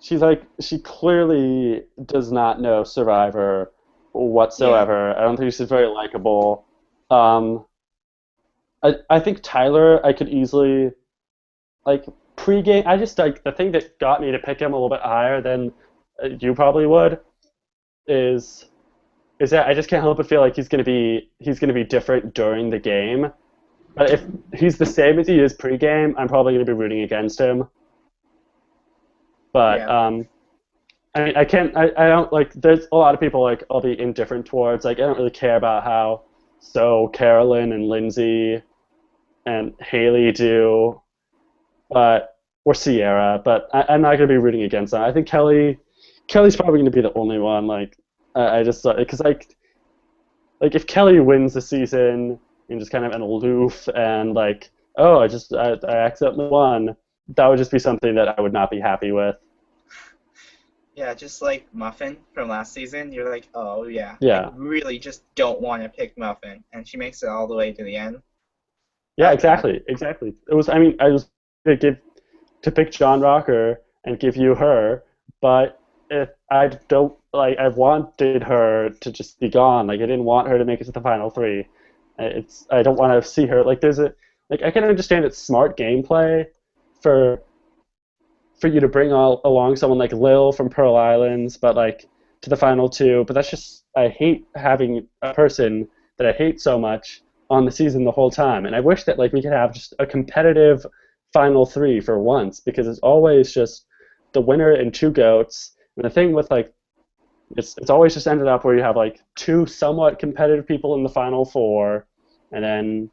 she clearly does not know Survivor Yeah. whatsoever. I don't think she's very likable. Um, I think Tyler I could easily like pregame. I just like the thing that got me to pick him a little bit higher than you probably would is is that I just can't help but feel like he's gonna be different during the game. But if he's the same as he is pregame, I'm probably gonna be rooting against him. But Yeah. I mean, I don't like. There's a lot of people like I'll be indifferent towards. Like I don't really care about how so Carolyn and Lindsay and Haley do, but or Sierra. But I'm not gonna be rooting against them. I think Kelly's probably gonna be the only one. Like I just because like if Kelly wins the season and just kind of an aloof and like oh I accidentally won, that would just be something that I would not be happy with. Yeah, just like Muffin from last season, you're like, oh yeah, I Yeah. really just don't want to pick Muffin, and she makes it all the way to the end. That Yeah, was bad. exactly, exactly. It was. I mean, I was to give to pick John Rocker and give you her, but if I don't like, I wanted her to just be gone. Like, I didn't want her to make it to the final three. I don't want to see her. Like, there's a like I can understand it's smart gameplay for you to bring along someone like Lil from Pearl Islands, but like to the final two. But that's just I hate having a person that I hate so much on the season the whole time. And I wish that like we could have just a competitive final three for once because it's always just the winner and two goats. And the thing with like it's always just ended up where you have like two somewhat competitive people in the final four, and then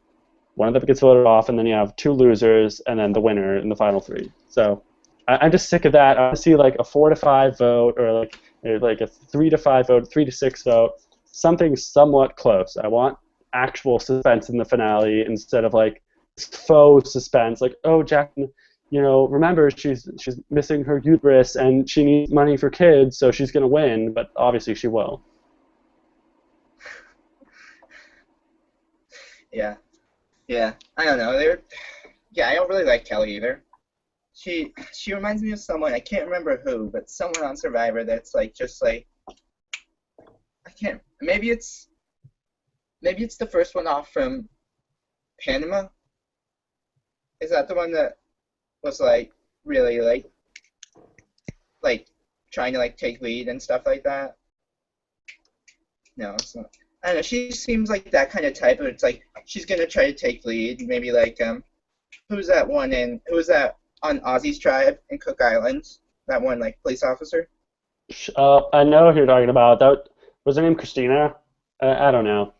one of them gets voted off, and then you have two losers, and then the winner in the final three. So I'm just sick of that. I want to see like a 4-5 vote, or like a 3-5 vote, 3-6 vote, something somewhat close. I want actual suspense in the finale instead of like faux suspense. Like, oh, Jack, remember she's missing her uterus and she needs money for kids, so she's gonna win. But obviously she will. Yeah, yeah. I don't know. Yeah, I don't really like Kelly either. She reminds me of someone, I can't remember who, but someone on Survivor that's like just like I can't. Maybe it's the first one off from Panama. Is that the one that was like really like trying to like take lead and stuff like that? No, it's not. I don't know. She seems like that kind of type. It's like she's gonna try to take lead. Maybe like who was that on Ozzy's tribe in Cook Islands? That one like police officer? I know who you're talking about. That was her name Christina. I don't know.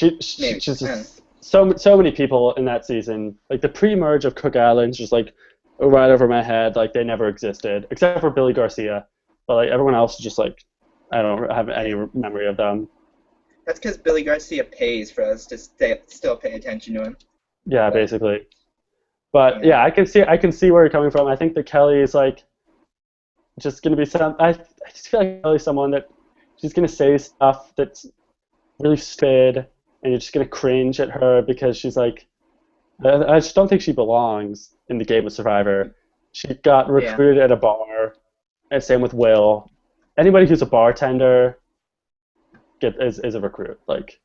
Maybe. She's I don't know. just so many people in that season. Like the pre-merge of Cook Islands, just like right over my head. Like they never existed, except for Billy Garcia. But like everyone else is just like I don't have any Yeah. memory of them. That's because Billy Garcia pays for us to still pay attention to him. Yeah, But basically. But yeah, yeah, I can see where you're coming from. I think that Kelly is like just gonna be some. I just feel like Kelly's someone that she's gonna say stuff that's really stupid, and you're just gonna cringe at her because she's like, I just don't think she belongs in the game of Survivor. She got yeah, recruited at a bar, and same with Will. Anybody who's a bartender is a recruit. Like,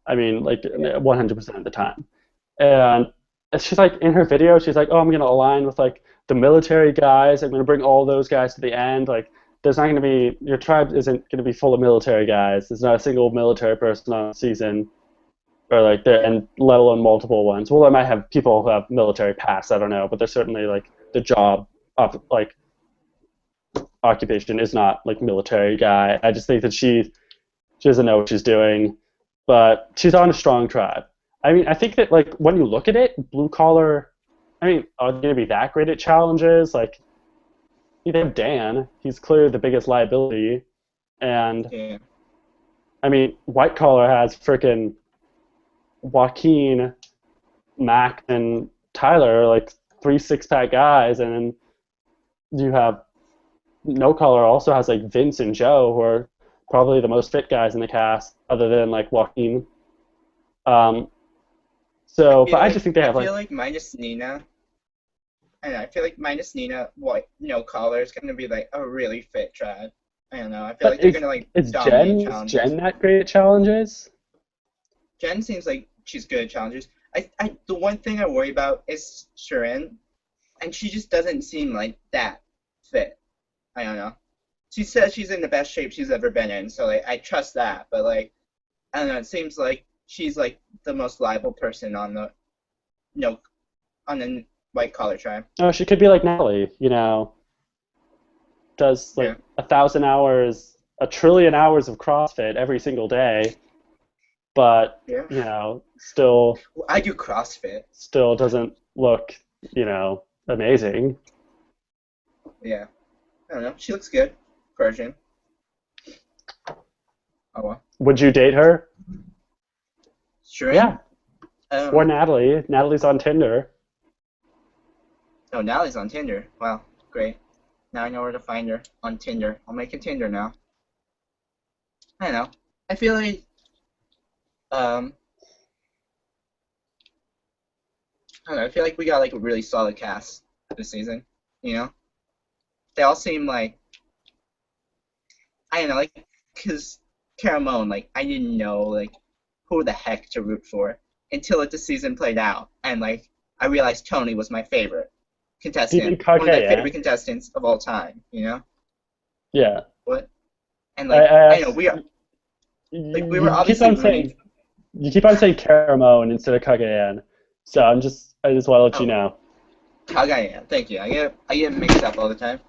I mean, like yeah, 100% of the time. And she's like in her video, she's like, "Oh, I'm gonna align with like the military guys. I'm gonna bring all those guys to the end. Like, there's not gonna be your tribe isn't gonna be full of military guys. There's not a single military person on the season, or like there, yeah, and let alone multiple ones. Well, I might have people who have military past. I don't know, but there's certainly like the job of like occupation is not like military guy. I just think that she doesn't know what she's doing, but she's on a strong tribe. I mean, I think that like when you look at it, blue collar. I mean, are they gonna be that great at challenges? Like, they have Dan. He's clearly the biggest liability, and yeah, I mean, white collar has frickin' Joaquin, Mac, and Tyler, like three six-pack guys, and then you have no collar also has like Vince and Joe, who are probably the most fit guys in the cast, other than like Joaquin. Um, but I just think they I have feel like like minus Nina. I don't know. I feel like minus Nina, what no collar is gonna be like a really fit tribe. I don't know. I feel But like they're gonna like dominate Is Jen challenges. that great at challenges? Jen seems like she's good at challenges. The one thing I worry about is Sharon, and she just doesn't seem like that fit. I don't know. She says she's in the best shape she's ever been in, so like I trust that. But like I don't know, it seems like she's like the most liable person on the no on the white collar tribe. Oh, she could be like Natalie, does Yeah. like 1,000 hours, 1 trillion hours of CrossFit every single day, but Yeah. still Well, I do CrossFit. doesn't look, amazing. Yeah. I don't know. She looks good. Persian. Oh well. Would you date her? Sharon? Yeah. Or Um Natalie. Natalie's on Tinder. No, Natalie's on Tinder. Wow, great. Now I know where to find her on Tinder. I'll make a Tinder now. I don't know. I feel like um I don't know. I feel like we got like a really solid cast this season. You know, they all seem like I don't know, like because Caramone, like I didn't know like who the heck to root for until the season played out, and like I realized Tony was my favorite Even contestant, one of my favorite Kage, contestants of all time. You know yeah. what? And I like I know asked, we were you keep obviously on rooting. saying Caramone instead of Kage, so I just want to let you Oh, know. Kagaya, thank you. I get mixed up all the time.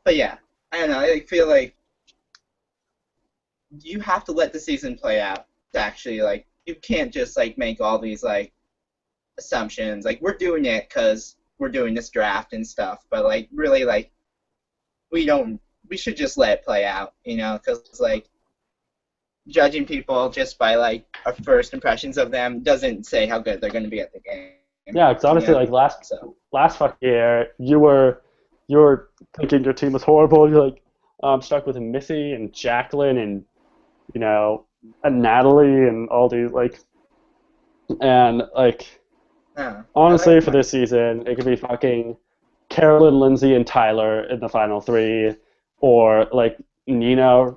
But yeah, I don't know. I feel like you have to let the season play out to actually like you can't just like make all these like assumptions. Like we're doing it because we're doing this draft and stuff, but like really like we don't. We should just let it play out, you know? Because like judging people just by like our first impressions of them doesn't say how good they're going to be at the game. Yeah, because You honestly, know? like So last fucking year, you were thinking your team was horrible. You're like, I'm stuck with Missy and Jacqueline and you know and Natalie and all these like and like I honestly like for my this season, it could be fucking Carolyn, Lindsay, and Tyler in the final three, or like Nina,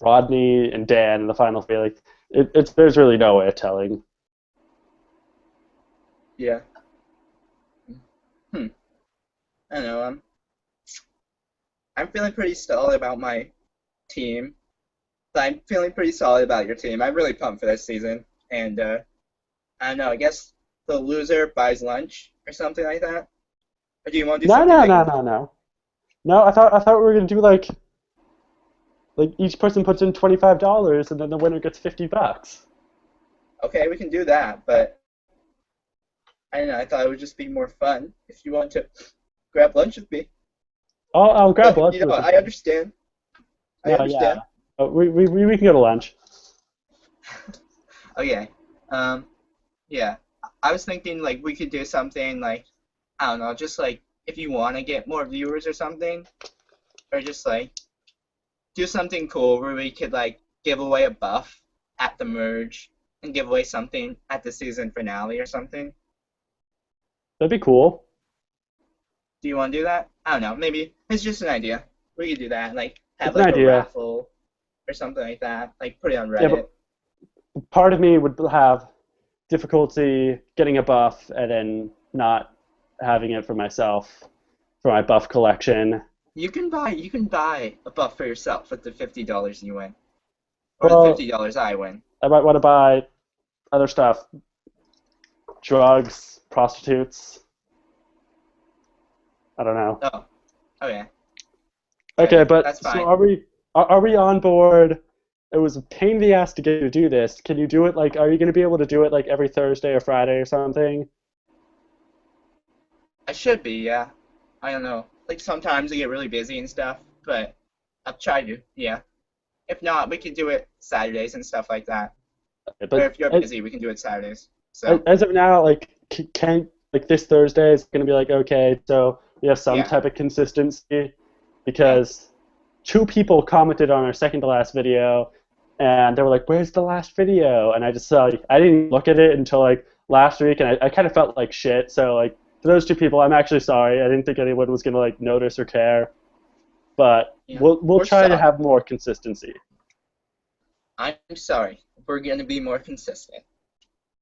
Rodney, and Dan in the final three. Like it's there's really no way of telling. yeah. Hmm. I don't know. I'm feeling pretty solid about my team. But I'm feeling pretty solid about your team. I'm really pumped for this season. And I don't know. I guess the loser buys lunch or something like that. Or do you want to do No, something no, bigger no, than no, that? no. No, I thought we were gonna do like each person puts in $25 and then the winner gets $50. Okay, we can do that. But I don't know. I thought it would just be more fun if you want to grab lunch with me. I'll grab But lunch with I you. understand. I No, yeah. understand. We can go to lunch. Okay. Um. Yeah. I was thinking like we could do something like I don't know, just like if you want to get more viewers or something, or just like do something cool where we could like give away a buff at the merge and give away something at the season finale or something. That'd be cool. Do you want to do that? I don't know. Maybe it's just an idea. We could do that. Like have It's an like a idea. raffle or something like that. Like put it on Yeah, Reddit. but part of me would have difficulty getting a buff and then not having it for myself for my buff collection. You can buy a buff for yourself with the $50 you win, or the Well, $50 I win. I might want to buy other stuff, drugs, prostitutes. I don't know. Oh, okay, Okay, okay, but that's so fine. are we on board? It was a pain in the ass to get you to do this. Can you do it like are you going to be able to do it like every Thursday or Friday or something? I should be, yeah. I don't know. Like sometimes I get really busy and stuff, but I'll try to, yeah. If not, we can do it Saturdays and stuff like that. Or But if you're busy, we can do it Saturdays. So, as of now, like can like this Thursday is going to be like okay, so we have some yeah, type of consistency yeah, because two people commented on our second to last video, and they were like, "Where's the last video?" And I just like I didn't look at it until like last week, and I kind of felt like shit. So like to those two people, I'm actually sorry. I didn't think anyone was gonna like notice or care, but yeah. we'll We're try to sorry. have more consistency. I'm sorry. We're gonna be more consistent.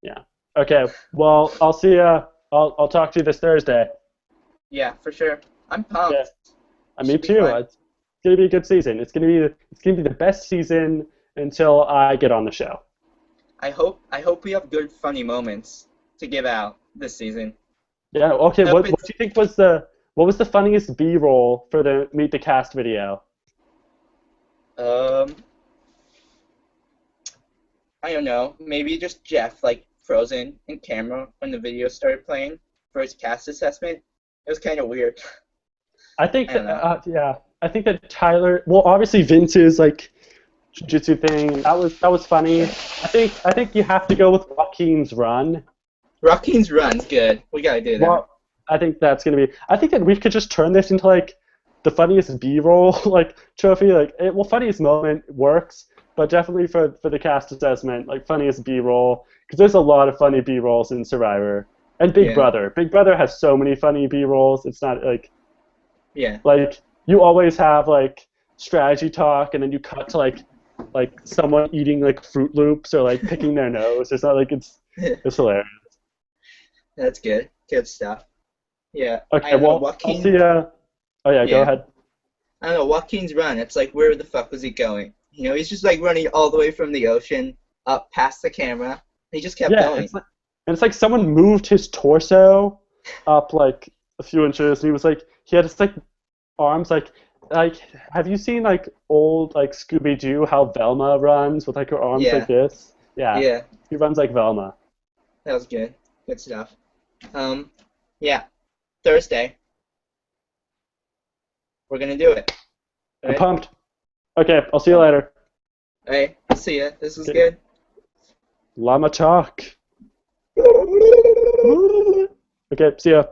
Yeah. Okay. Well, I'll see ya. I'll talk to you this Thursday. Yeah, for sure. I'm Okay. pumped. Me Should be too. fun. It's gonna be a good season. It's gonna be the best season until I get on the show. I hope we have good funny moments to give out this season. Yeah. Okay. I hope What it's do you think was what was the funniest B-roll for the Meet the Cast video? um I don't know, maybe just Jeff like frozen in camera when the video started playing for his cast assessment. It was kind of weird. I think I don't that know. yeah. I think that Tyler. Well, obviously Vince's like jiu-jitsu thing. That was funny. I think you have to go with Joaquin's run. Rockin's run's good. We gotta do that. Well, I think that's gonna be. I think that we could just turn this into like the funniest B-roll like trophy. Like, funniest moment works, but definitely for the cast assessment, like funniest B-roll, because there's a lot of funny B-rolls in Survivor. And Big Yeah, Brother. Big Brother has so many funny B-rolls. It's not yeah, like you always have like strategy talk, and then you cut to like someone eating like Fruit Loops or like picking their nose. It's not like it's hilarious. that's good. Good stuff. Yeah, I Okay, don't know. well, I'll see Joaquin, ya. Oh yeah, go yeah, ahead. I don't know. Joaquin's run, it's like, where the fuck was he going? You know, he's just like running all the way from the ocean up past the camera. He just kept Yeah, going. it's like someone moved his torso up like a few inches, and he had his like arms like have you seen like old like Scooby Doo how Velma runs with like her arms like Yeah, this? Yeah, yeah, he runs like Velma. that was good. Good stuff. Um, yeah, Thursday, we're gonna do it. All I'm right? pumped. Okay, I'll see you Um, later. all right, see ya. This was Okay, good. Llama talk. Okay, see ya.